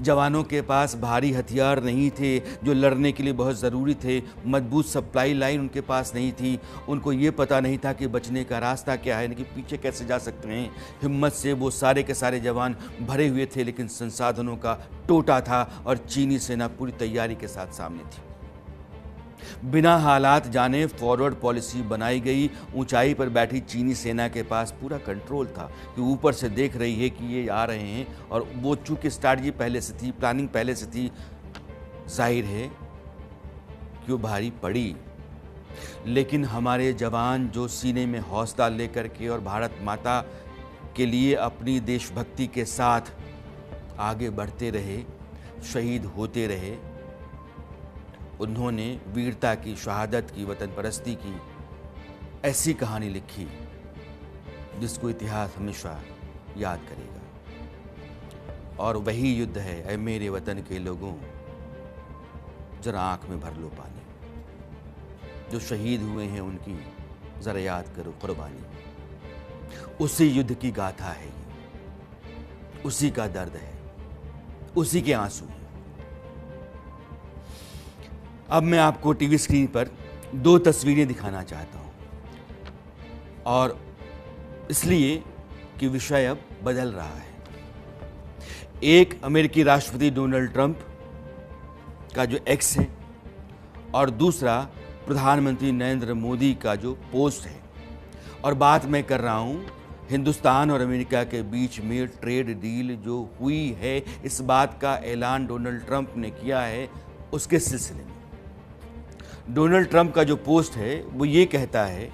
जवानों के पास भारी हथियार नहीं थे जो लड़ने के लिए बहुत ज़रूरी थे। मजबूत सप्लाई लाइन उनके पास नहीं थी। उनको ये पता नहीं था कि बचने का रास्ता क्या है, कि पीछे कैसे जा सकते हैं। हिम्मत से वो सारे के सारे जवान भरे हुए थे, लेकिन संसाधनों का टोटा था और चीनी सेना पूरी तैयारी के साथ सामने थी। बिना हालात जाने फॉरवर्ड पॉलिसी बनाई गई। ऊंचाई पर बैठी चीनी सेना के पास पूरा कंट्रोल था कि ऊपर से देख रही है कि ये आ रहे हैं और वो चूंकि स्ट्रैटेजी पहले से थी, प्लानिंग पहले से थी, जाहिर है कि वो भारी पड़ी। लेकिन हमारे जवान जो सीने में हौसला लेकर के और भारत माता के लिए अपनी देशभक्ति के साथ आगे बढ़ते रहे, शहीद होते रहे, उन्होंने वीरता की, शहादत की, वतन परस्ती की ऐसी कहानी लिखी जिसको इतिहास हमेशा याद करेगा। और वही युद्ध है, ऐ मेरे वतन के लोगों, जरा आंख में भर लो पानी। जो शहीद हुए हैं उनकी जरा याद करो कुर्बानी। उसी युद्ध की गाथा है ये, उसी का दर्द है, उसी के आंसू हैं। अब मैं आपको टीवी स्क्रीन पर दो तस्वीरें दिखाना चाहता हूं, और इसलिए कि विषय अब बदल रहा है। एक अमेरिकी राष्ट्रपति डोनाल्ड ट्रंप का जो एक्स है और दूसरा प्रधानमंत्री नरेंद्र मोदी का जो पोस्ट है। और बात मैं कर रहा हूँ हिंदुस्तान और अमेरिका के बीच में ट्रेड डील जो हुई है, इस बात का ऐलान डोनाल्ड ट्रंप ने किया है उसके सिलसिले में। डोनाल्ड ट्रंप का जो पोस्ट है वो ये कहता है,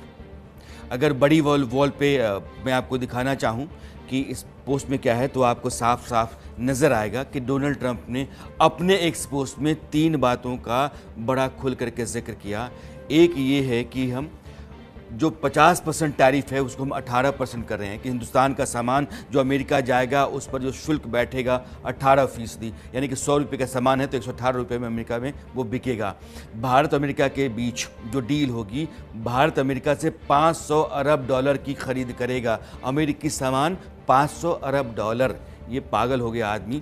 अगर बड़ी वॉल पे मैं आपको दिखाना चाहूँ कि इस पोस्ट में क्या है तो आपको साफ साफ नज़र आएगा कि डोनाल्ड ट्रंप ने अपने एक्स पोस्ट में 3 बातों का बड़ा खुल करके जिक्र किया। एक ये है कि हम जो 50% टैरिफ है उसको हम 18% कर रहे हैं, कि हिंदुस्तान का सामान जो अमेरिका जाएगा उस पर जो शुल्क बैठेगा 18%, यानी कि 100 रुपये का सामान है तो 118 रुपये में अमेरिका में वो बिकेगा। भारत अमेरिका के बीच जो डील होगी, भारत अमेरिका से 500 अरब डॉलर की खरीद करेगा। अमेरिकी सामान 500 अरब डॉलर, ये पागल हो गया आदमी।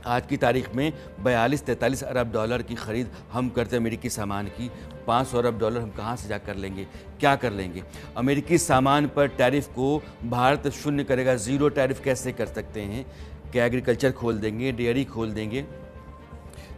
आज की तारीख में 42-43 अरब डॉलर की खरीद हम करते हैं अमेरिकी सामान की। 500 अरब डॉलर हम कहाँ से जा कर लेंगे, क्या कर लेंगे? अमेरिकी सामान पर टैरिफ को भारत शून्य करेगा, ज़ीरो टैरिफ कैसे कर सकते हैं? क्या एग्रीकल्चर खोल देंगे, डेयरी खोल देंगे?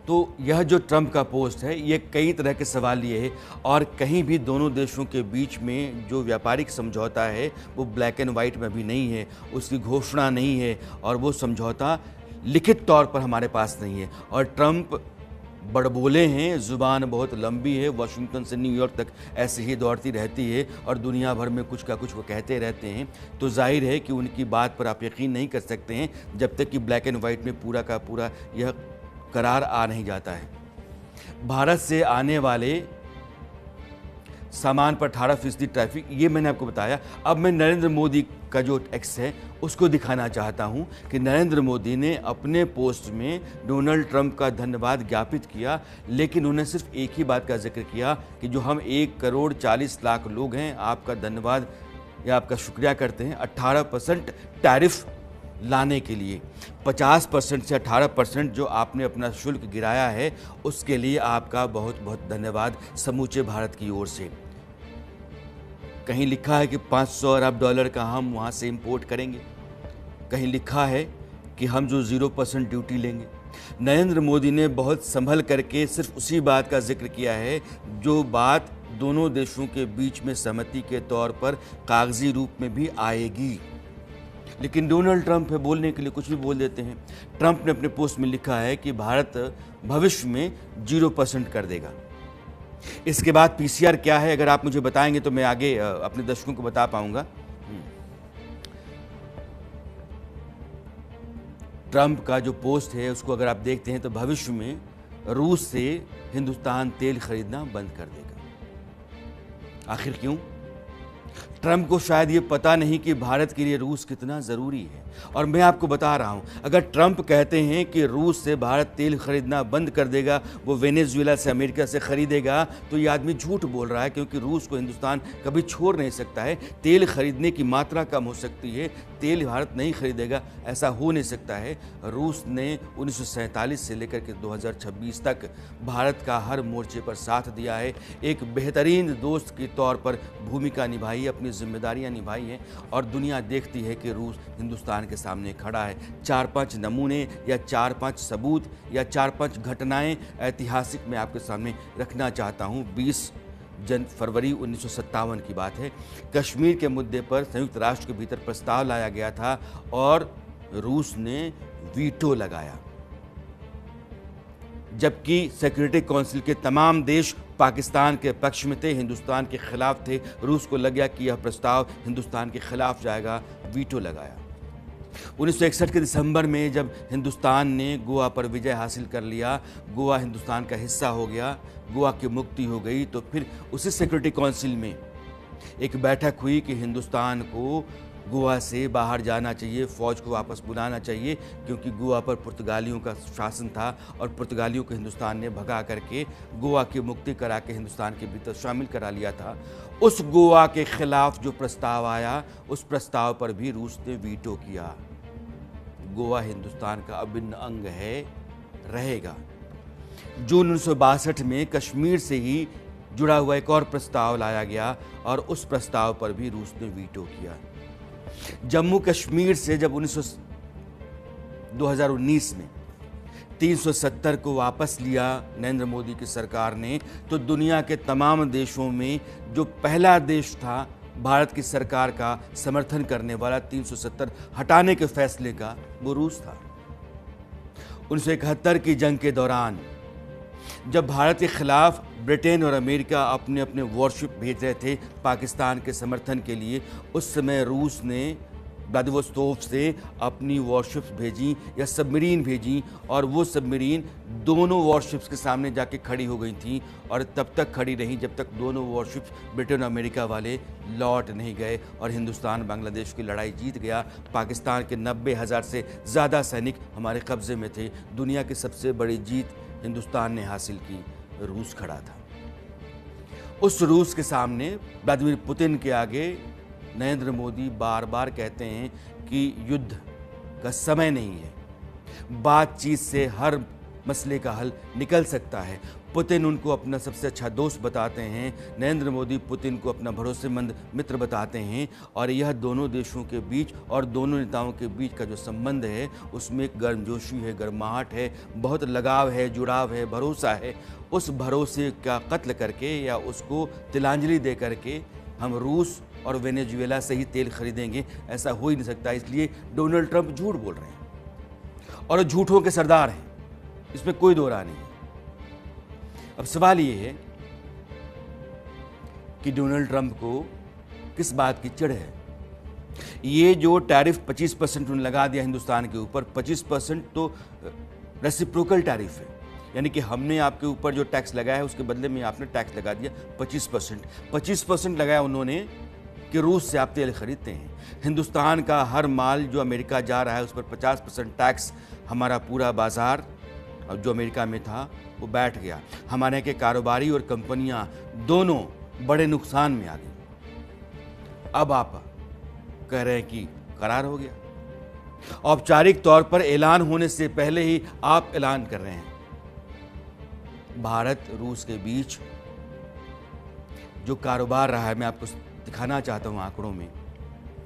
तो यह जो ट्रंप का पोस्ट है ये कई तरह के सवाल लिए है, और कहीं भी दोनों देशों के बीच में जो व्यापारिक समझौता है वो ब्लैक एंड वाइट में भी नहीं है, उसकी घोषणा नहीं है, और वो समझौता लिखित तौर पर हमारे पास नहीं है। और ट्रंप बड़बोले हैं, ज़ुबान बहुत लंबी है, वाशिंगटन से न्यूयॉर्क तक ऐसे ही दौड़ती रहती है और दुनिया भर में कुछ का कुछ वो कहते रहते हैं। तो जाहिर है कि उनकी बात पर आप यकीन नहीं कर सकते हैं जब तक कि ब्लैक एंड वाइट में पूरा का पूरा यह करार आ नहीं जाता है। भारत से आने वाले सामान पर 18% ट्रैफिक, ये मैंने आपको बताया। अब मैं नरेंद्र मोदी का जो एक्स है उसको दिखाना चाहता हूं कि नरेंद्र मोदी ने अपने पोस्ट में डोनाल्ड ट्रंप का धन्यवाद ज्ञापित किया, लेकिन उन्होंने सिर्फ एक ही बात का जिक्र किया कि जो हम 1 करोड़ 40 लाख लोग हैं, आपका धन्यवाद या आपका शुक्रिया करते हैं 18% टैरिफ लाने के लिए। 50% से 18% जो आपने अपना शुल्क गिराया है उसके लिए आपका बहुत बहुत धन्यवाद समूचे भारत की ओर से। कहीं लिखा है कि 500 अरब डॉलर का हम वहाँ से इंपोर्ट करेंगे, कहीं लिखा है कि हम जो 0% ड्यूटी लेंगे। नरेंद्र मोदी ने बहुत संभल करके सिर्फ उसी बात का जिक्र किया है जो बात दोनों देशों के बीच में सहमति के तौर पर कागजी रूप में भी आएगी। लेकिन डोनाल्ड ट्रंप है, बोलने के लिए कुछ भी बोल देते हैं। ट्रंप ने अपने पोस्ट में लिखा है कि भारत भविष्य में 0% कर देगा। इसके बाद पीसीआर क्या है, अगर आप मुझे बताएंगे तो मैं आगे अपने दर्शकों को बता पाऊंगा। ट्रंप का जो पोस्ट है उसको अगर आप देखते हैं तो भविष्य में रूस से हिंदुस्तान तेल खरीदना बंद कर देगा। आखिर क्यों? ट्रंप को शायद ये पता नहीं कि भारत के लिए रूस कितना ज़रूरी है। और मैं आपको बता रहा हूँ, अगर ट्रंप कहते हैं कि रूस से भारत तेल खरीदना बंद कर देगा, वो वेनेजुएला से अमेरिका से खरीदेगा, तो ये आदमी झूठ बोल रहा है, क्योंकि रूस को हिंदुस्तान कभी छोड़ नहीं सकता है। तेल खरीदने की मात्रा कम हो सकती है, तेल भारत नहीं खरीदेगा, ऐसा हो नहीं सकता है। रूस ने 1947 से लेकर के 2026 तक भारत का हर मोर्चे पर साथ दिया है, एक बेहतरीन दोस्त के तौर पर भूमिका निभाई है, अपनी जिम्मेदारियां निभाई हैं, और दुनिया देखती है कि रूस हिंदुस्तान के सामने खड़ा है। 4-5 नमूने या 4-5 सबूत या 4-5 घटनाएं ऐतिहासिक मैं आपके सामने रखना चाहता हूं। 20 फरवरी 1957 की बात है। कश्मीर के मुद्दे पर संयुक्त राष्ट्र के भीतर प्रस्ताव लाया गया था और रूस ने वीटो लगाया, जबकि सिक्योरिटी काउंसिल के तमाम देश पाकिस्तान के पक्ष में थे, हिंदुस्तान के खिलाफ थे। रूस को लग गया कि यह प्रस्ताव हिंदुस्तान के खिलाफ जाएगा, वीटो लगाया। 1961 के दिसंबर में जब हिंदुस्तान ने गोवा पर विजय हासिल कर लिया, गोवा हिंदुस्तान का हिस्सा हो गया, गोवा की मुक्ति हो गई, तो फिर उसी सिक्योरिटी काउंसिल में एक बैठक हुई कि हिंदुस्तान को गोवा से बाहर जाना चाहिए, फ़ौज को वापस बुलाना चाहिए, क्योंकि गोवा पर पुर्तगालियों का शासन था और पुर्तगालियों को हिंदुस्तान ने भगा करके गोवा की मुक्ति करा के हिंदुस्तान के भीतर शामिल करा लिया था। उस गोवा के खिलाफ जो प्रस्ताव आया, उस प्रस्ताव पर भी रूस ने वीटो किया। गोवा हिंदुस्तान का अभिन्न अंग है, रहेगा। जून 1962 में कश्मीर से ही जुड़ा हुआ एक और प्रस्ताव लाया गया और उस प्रस्ताव पर भी रूस ने वीटो किया। जम्मू कश्मीर से जब 2019 में 370 को वापस लिया नरेंद्र मोदी की सरकार ने, तो दुनिया के तमाम देशों में जो पहला देश था भारत की सरकार का समर्थन करने वाला 370 हटाने के फैसले का, वो रूस था। 1971 की जंग के दौरान जब भारत के खिलाफ ब्रिटेन और अमेरिका अपने अपने वॉरशिप भेज रहे थे पाकिस्तान के समर्थन के लिए, उस समय रूस ने व्लादिवोस्तोक से अपनी वॉरशिप्स भेजी या सबमरीन भेजी, और वो सबमरीन दोनों वॉरशिप्स के सामने जाके खड़ी हो गई थी, और तब तक खड़ी रही जब तक दोनों वॉरशिप्स ब्रिटेन और अमेरिका वाले लौट नहीं गए और हिंदुस्तान बांग्लादेश की लड़ाई जीत गया। पाकिस्तान के 90,000 से ज़्यादा सैनिक हमारे कब्ज़े में थे। दुनिया की सबसे बड़ी जीत हिंदुस्तान ने हासिल की, रूस खड़ा था। उस रूस के सामने व्लादिमीर पुतिन के आगे नरेंद्र मोदी बार बार कहते हैं कि युद्ध का समय नहीं है, बातचीत से हर मसले का हल निकल सकता है। पुतिन उनको अपना सबसे अच्छा दोस्त बताते हैं, नरेंद्र मोदी पुतिन को अपना भरोसेमंद मित्र बताते हैं, और यह दोनों देशों के बीच और दोनों नेताओं के बीच का जो संबंध है उसमें एक गर्मजोशी है, गर्माहट है, बहुत लगाव है, जुड़ाव है, भरोसा है। उस भरोसे का कत्ल करके या उसको तिलांजलि दे करके हम रूस और वेनेजुएला से ही तेल खरीदेंगे, ऐसा हो ही नहीं सकता। इसलिए डोनाल्ड ट्रंप झूठ बोल रहे हैं और झूठों के सरदार हैं, इसमें कोई दो राह नहीं है। अब सवाल ये है कि डोनाल्ड ट्रंप को किस बात की चिढ़ है। ये जो टैरिफ 25% उन्होंने लगा दिया हिंदुस्तान के ऊपर, 25% तो रेसिप्रोकल टैरिफ है, यानी कि हमने आपके ऊपर जो टैक्स लगाया है उसके बदले में आपने टैक्स लगा दिया 25%। 25% लगाया उन्होंने कि रूस से आप तेल खरीदते हैं। हिंदुस्तान का हर माल जो अमेरिका जा रहा है उस पर 50% टैक्स, हमारा पूरा बाजार जो अमेरिका में था वो बैठ गया। हमारे के कारोबारी और कंपनियां दोनों बड़े नुकसान में आ गई। अब आप कह रहे हैं कि करार हो गया। औपचारिक तौर पर ऐलान होने से पहले ही आप ऐलान कर रहे हैं। भारत रूस के बीच जो कारोबार रहा है, मैं आपको दिखाना चाहता हूं आंकड़ों में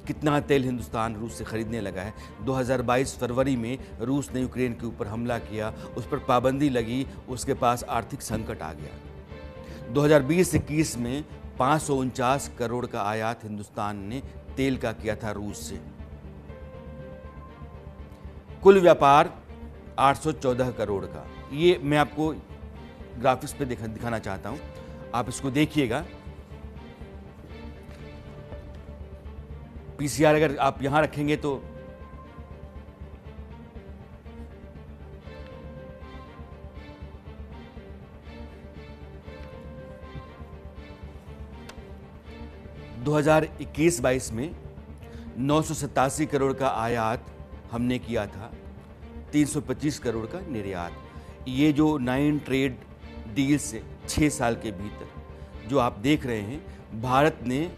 कितना तेल हिंदुस्तान रूस से खरीदने लगा है। 2022 फरवरी में रूस ने यूक्रेन के ऊपर हमला किया, उस पर पाबंदी लगी, उसके पास आर्थिक संकट आ गया। 2020-21 में 549 करोड़ का आयात हिंदुस्तान ने तेल का किया था रूस से। कुल व्यापार 814 करोड़ का। ये मैं आपको ग्राफिक्स पे दिखाना चाहता हूं, आप इसको देखिएगा। पीसीआर अगर आप यहां रखेंगे तो दो 2021-22 में 987 करोड़ का आयात हमने किया था, 325 करोड़ का निर्यात। ये जो 9 ट्रेड डील से 6 साल के भीतर जो आप देख रहे हैं, भारत ने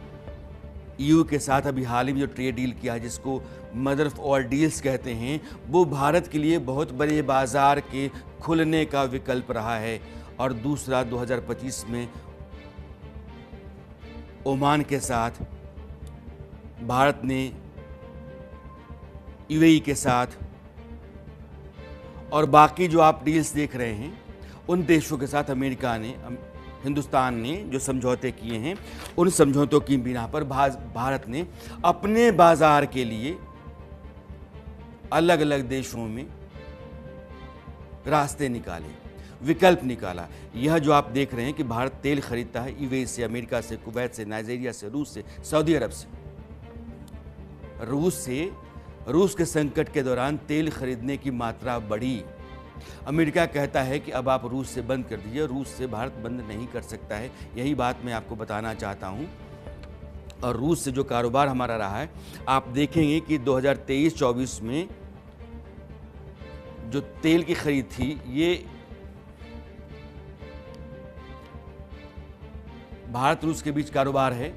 ईयू के साथ अभी हाल ही में जो ट्रेड डील किया है जिसको मदर ऑफ ऑल डील्स कहते हैं, वो भारत के लिए बहुत बड़े बाजार के खुलने का विकल्प रहा है। और दूसरा 2025 में ओमान के साथ भारत ने यूएई के साथ और बाकी जो आप डील्स देख रहे हैं उन देशों के साथ अमेरिका ने, हिंदुस्तान ने जो समझौते किए हैं, उन समझौतों की बिना पर भारत ने अपने बाजार के लिए अलग अलग देशों में रास्ते निकाले, विकल्प निकाला। यह जो आप देख रहे हैं कि भारत तेल खरीदता है यूएई से, अमेरिका से, कुवैत से, नाइजीरिया से, रूस से, सऊदी अरब से। रूस के संकट के दौरान तेल खरीदने की मात्रा बढ़ी। अमेरिका कहता है कि अब आप रूस से बंद कर दीजिए, रूस से भारत बंद नहीं कर सकता है। यही बात मैं आपको बताना चाहता हूं। और रूस से जो कारोबार हमारा रहा है, आप देखेंगे कि 2023-24 में जो तेल की खरीद थी, ये भारत रूस के बीच कारोबार है।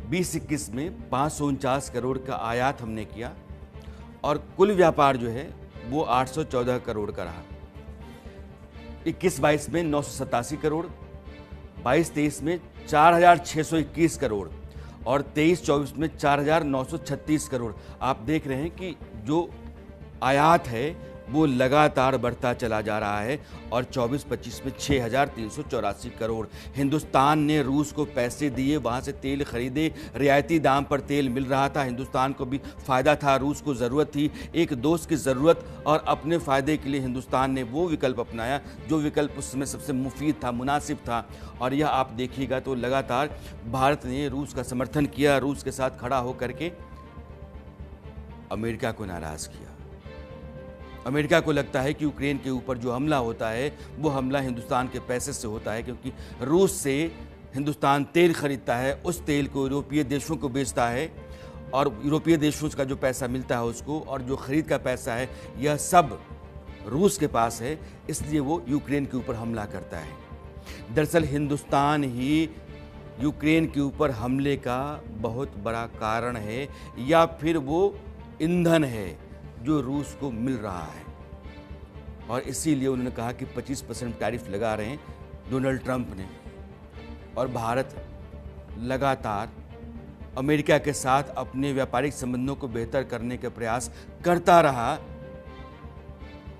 2021 में 549 करोड़ का आयात हमने किया और कुल व्यापार जो है वो 814 करोड़ का रहा। 21-22 में 987 करोड़, 22-23 में 4,621 करोड़ और 23-24 में 4,936 करोड़। आप देख रहे हैं कि जो आयात है वो लगातार बढ़ता चला जा रहा है और 24-25 में 6,384 करोड़। हिंदुस्तान ने रूस को पैसे दिए, वहाँ से तेल खरीदे, रियायती दाम पर तेल मिल रहा था, हिंदुस्तान को भी फ़ायदा था, रूस को ज़रूरत थी। एक दोस्त की ज़रूरत और अपने फ़ायदे के लिए हिंदुस्तान ने वो विकल्प अपनाया जो विकल्प उस समय सबसे मुफीद था, मुनासिब था। और यह आप देखिएगा तो लगातार भारत ने रूस का समर्थन किया, रूस के साथ खड़ा होकर के अमेरिका को नाराज किया। अमेरिका को लगता है कि यूक्रेन के ऊपर जो हमला होता है वो हमला हिंदुस्तान के पैसे से होता है, क्योंकि रूस से हिंदुस्तान तेल खरीदता है, उस तेल को यूरोपीय देशों को बेचता है और यूरोपीय देशों का जो पैसा मिलता है उसको, और जो खरीद का पैसा है यह सब रूस के पास है, इसलिए वो यूक्रेन के ऊपर हमला करता है। दरअसल हिंदुस्तान ही यूक्रेन के ऊपर हमले का बहुत बड़ा कारण है, या फिर वो ईंधन है जो रूस को मिल रहा है। और इसीलिए उन्होंने कहा कि 25% टैरिफ लगा रहे हैं डोनाल्ड ट्रंप ने। और भारत लगातार अमेरिका के साथ अपने व्यापारिक संबंधों को बेहतर करने के प्रयास करता रहा।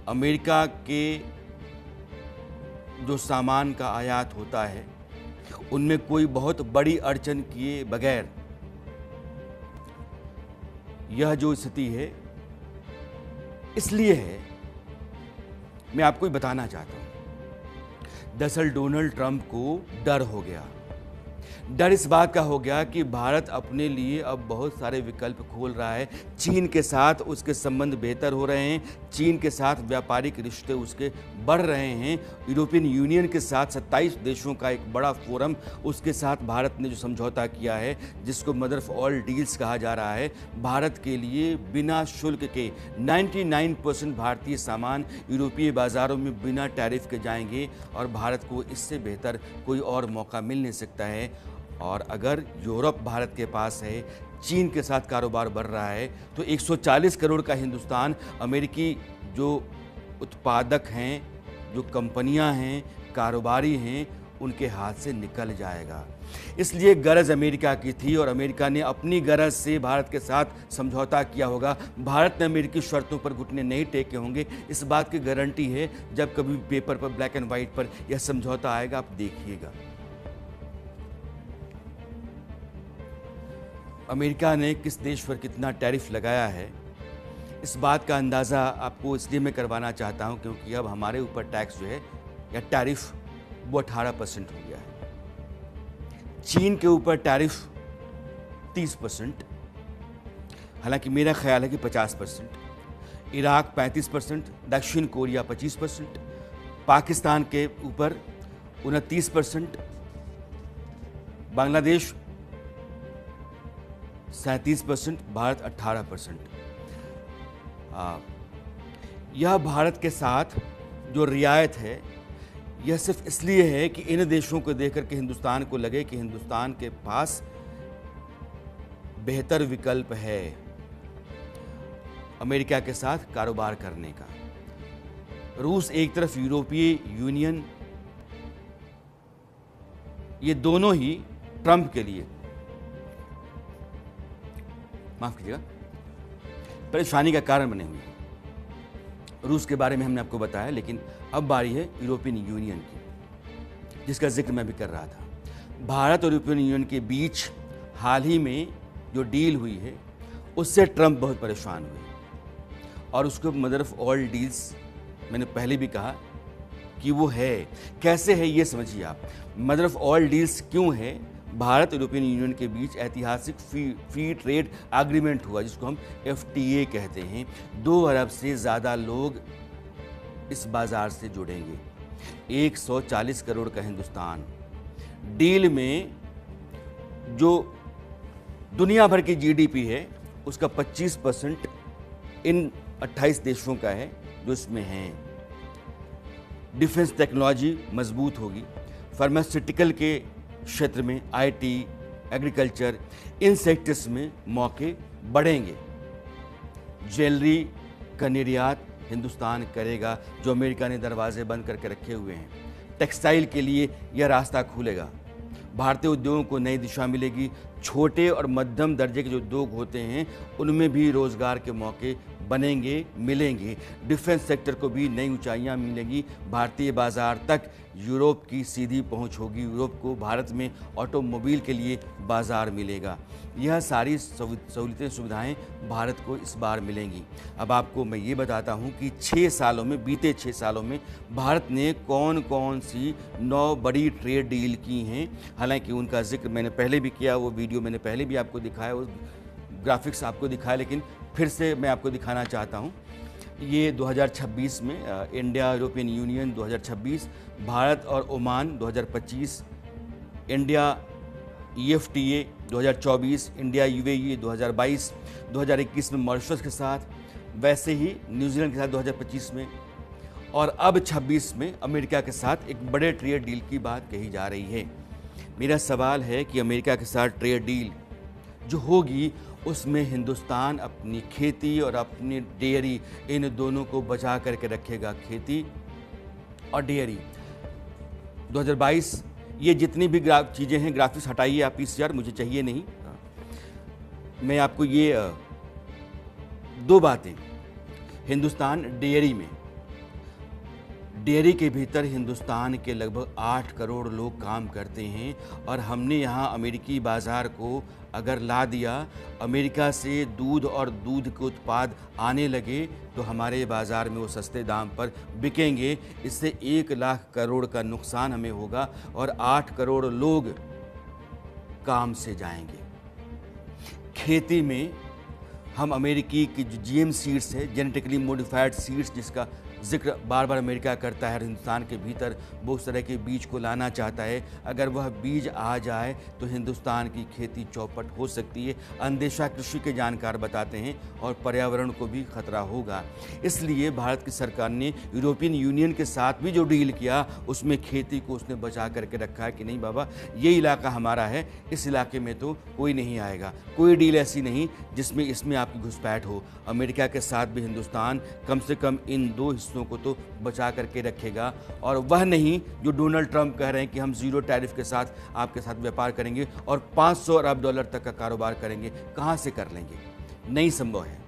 अमेरिका के जो सामान का आयात होता है उनमें कोई बहुत बड़ी अड़चन किए बगैर यह जो स्थिति है, इसलिए है, मैं आपको ही बताना चाहता हूं। दरअसल डोनाल्ड ट्रंप को डर हो गया। डर इस बात का हो गया कि भारत अपने लिए अब बहुत सारे विकल्प खोल रहा है। चीन के साथ उसके संबंध बेहतर हो रहे हैं, चीन के साथ व्यापारिक रिश्ते उसके बढ़ रहे हैं। यूरोपियन यूनियन के साथ 27 देशों का एक बड़ा फोरम, उसके साथ भारत ने जो समझौता किया है जिसको मदर ऑफ ऑल डील्स कहा जा रहा है, भारत के लिए बिना शुल्क के 99% भारतीय सामान यूरोपीय बाज़ारों में बिना टैरिफ के जाएंगे और भारत को इससे बेहतर कोई और मौका मिल नहीं सकता है। और अगर यूरोप भारत के पास है, चीन के साथ कारोबार बढ़ रहा है, तो 140 करोड़ का हिंदुस्तान अमेरिकी जो उत्पादक हैं, जो कंपनियां हैं, कारोबारी हैं, उनके हाथ से निकल जाएगा। इसलिए गरज अमेरिका की थी और अमेरिका ने अपनी गरज से भारत के साथ समझौता किया होगा। भारत ने अमेरिकी शर्तों पर घुटने नहीं टेके होंगे, इस बात की गारंटी है। जब कभी पेपर पर ब्लैक एंड व्हाइट पर यह समझौता आएगा, आप देखिएगा। अमेरिका ने किस देश पर कितना टैरिफ लगाया है, इस बात का अंदाज़ा आपको इसलिए मैं करवाना चाहता हूं क्योंकि अब हमारे ऊपर टैक्स जो है या टैरिफ वो 18% हो गया है। चीन के ऊपर टैरिफ 30%, हालांकि मेरा ख्याल है कि 50%, इराक 35%, दक्षिण कोरिया 25%, पाकिस्तान के ऊपर 29%, बांग्लादेश 37%, भारत 18%। यह भारत के साथ जो रियायत है यह सिर्फ इसलिए है कि इन देशों को देखकर के हिंदुस्तान को लगे कि हिंदुस्तान के पास बेहतर विकल्प है अमेरिका के साथ कारोबार करने का। रूस एक तरफ, यूरोपीय यूनियन, ये दोनों ही ट्रंप के लिए, माफ कीजिएगा, परेशानी का कारण बने हुए हैं। रूस के बारे में हमने आपको बताया, लेकिन अब बारी है यूरोपियन यूनियन की, जिसका जिक्र मैं भी कर रहा था। भारत और यूरोपियन यूनियन के बीच हाल ही में जो डील हुई है उससे ट्रंप बहुत परेशान हुए और उसको मदर ऑफ ऑल डील्स मैंने पहले भी कहा कि वो है। कैसे है ये समझिए आप। मदर ऑफ ऑल डील्स क्यों है? भारत और यूरोपियन यूनियन के बीच ऐतिहासिक फ्री ट्रेड एग्रीमेंट हुआ जिसको हम FTA कहते हैं। 2 अरब से ज़्यादा लोग इस बाज़ार से जुड़ेंगे, 140 करोड़ का हिंदुस्तान। डील में जो दुनिया भर की GDP है उसका 25% इन 28 देशों का है जो इसमें हैं। डिफेंस टेक्नोलॉजी मजबूत होगी, फार्मास्यूटिकल के क्षेत्र में, IT, एग्रीकल्चर, इन सेक्टर्स में मौके बढ़ेंगे। ज्वेलरी का निर्यात हिंदुस्तान करेगा जो अमेरिका ने दरवाजे बंद करके रखे हुए हैं। टेक्सटाइल के लिए यह रास्ता खुलेगा, भारतीय उद्योगों को नई दिशा मिलेगी। छोटे और मध्यम दर्जे के जो उद्योग होते हैं उनमें भी रोजगार के मौके बनेंगे, मिलेंगे। डिफेंस सेक्टर को भी नई ऊंचाइयां मिलेंगी। भारतीय बाजार तक यूरोप की सीधी पहुंच होगी। यूरोप को भारत में ऑटोमोबाइल के लिए बाजार मिलेगा। यह सारी सहूलियतें, सुविधाएं भारत को इस बार मिलेंगी। अब आपको मैं ये बताता हूं कि बीते 6 सालों में भारत ने कौन कौन सी 9 बड़ी ट्रेड डील की हैं। हालांकि उनका जिक्र मैंने पहले भी किया, वो वीडियो मैंने पहले भी आपको दिखाया, वो ग्राफिक्स आपको दिखाया, लेकिन फिर से मैं आपको दिखाना चाहता हूं। ये 2026 में इंडिया यूरोपियन यूनियन 2026, भारत और Oman 2025, India EFTA 2024, India UAE 2022, 2021 में मॉरिशस के साथ, वैसे ही न्यूजीलैंड के साथ 2025 में, और अब 26 में अमेरिका के साथ एक बड़े ट्रेड डील की बात कही जा रही है। मेरा सवाल है कि अमेरिका के साथ ट्रेड डील जो होगी उसमें हिंदुस्तान अपनी खेती और अपनी डेयरी, इन दोनों को बचा करके रखेगा। खेती और डेयरी 2022, ये जितनी भी चीज़ें हैं, ग्राफिक्स हटाइए आप, PCR मुझे चाहिए नहीं। मैं आपको ये 2 बातें, हिंदुस्तान डेयरी में, डेयरी के भीतर हिंदुस्तान के लगभग 8 करोड़ लोग काम करते हैं, और हमने यहाँ अमेरिकी बाज़ार को अगर ला दिया, अमेरिका से दूध और दूध के उत्पाद आने लगे तो हमारे बाज़ार में वो सस्ते दाम पर बिकेंगे। इससे 1 लाख करोड़ का नुकसान हमें होगा और 8 करोड़ लोग काम से जाएंगे। खेती में हम अमेरिकी की जो GM सीड्स है, जेनेटिकली मॉडिफाइड सीड्स, जिसका जिक्र बार बार अमेरिका करता है, हिंदुस्तान के भीतर बहुत तरह के बीज को लाना चाहता है। अगर वह बीज आ जाए तो हिंदुस्तान की खेती चौपट हो सकती है, अंदेशा कृषि के जानकार बताते हैं, और पर्यावरण को भी खतरा होगा। इसलिए भारत की सरकार ने यूरोपियन यूनियन के साथ भी जो डील किया, उसमें खेती को उसने बचा करके रखा है कि नहीं बाबा, ये इलाका हमारा है, इस इलाके में तो कोई नहीं आएगा। कोई डील ऐसी नहीं जिसमें इसमें आपकी घुसपैठ हो। अमेरिका के साथ भी हिंदुस्तान कम से कम इन 2 हिस्सों को तो बचा करके रखेगा, और वह नहीं जो डोनाल्ड ट्रंप कह रहे हैं कि हम 0 टैरिफ के साथ आपके साथ व्यापार करेंगे और $500 अरब तक का कारोबार करेंगे। कहां से कर लेंगे? नहीं संभव है।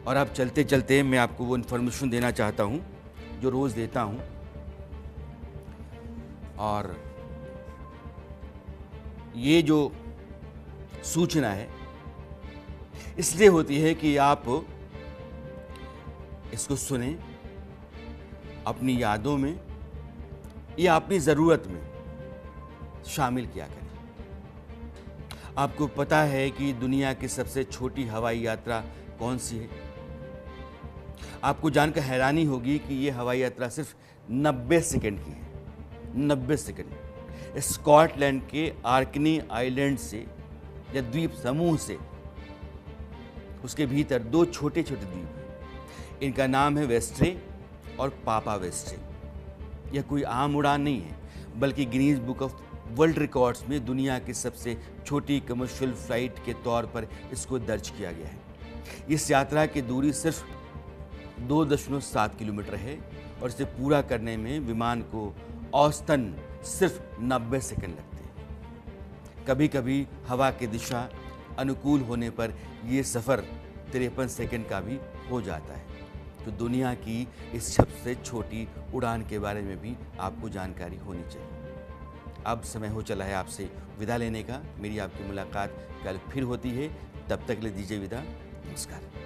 और अब चलते चलते मैं आपको वो इन्फॉर्मेशन देना चाहता हूं जो रोज देता हूं, और ये जो सूचना है इसलिए होती है कि आप इसको सुने, अपनी यादों में या अपनी ज़रूरत में शामिल किया करें। आपको पता है कि दुनिया की सबसे छोटी हवाई यात्रा कौन सी है? आपको जानकर हैरानी होगी कि ये हवाई यात्रा सिर्फ 90 सेकंड की है। 90 सेकंड। स्कॉटलैंड के आर्कनी आइलैंड से या द्वीप समूह से, उसके भीतर 2 छोटे छोटे द्वीप हैं। इनका नाम है वेस्ट्रे और पापा वेस्ट्रे। यह कोई आम उड़ान नहीं है, बल्कि Guinness book of world records में दुनिया की सबसे छोटी कमर्शियल फ्लाइट के तौर पर इसको दर्ज किया गया है। इस यात्रा की दूरी सिर्फ 2.7 किलोमीटर है, और इसे पूरा करने में विमान को औसतन सिर्फ 90 सेकंड लगते हैं। कभी कभी हवा की दिशा अनुकूल होने पर यह सफ़र 53 सेकंड का भी हो जाता है। तो दुनिया की इस सबसे छोटी उड़ान के बारे में भी आपको जानकारी होनी चाहिए। अब समय हो चला है आपसे विदा लेने का। मेरी आपकी मुलाकात कल फिर होती है, तब तक ले दीजिए विदा। नमस्कार।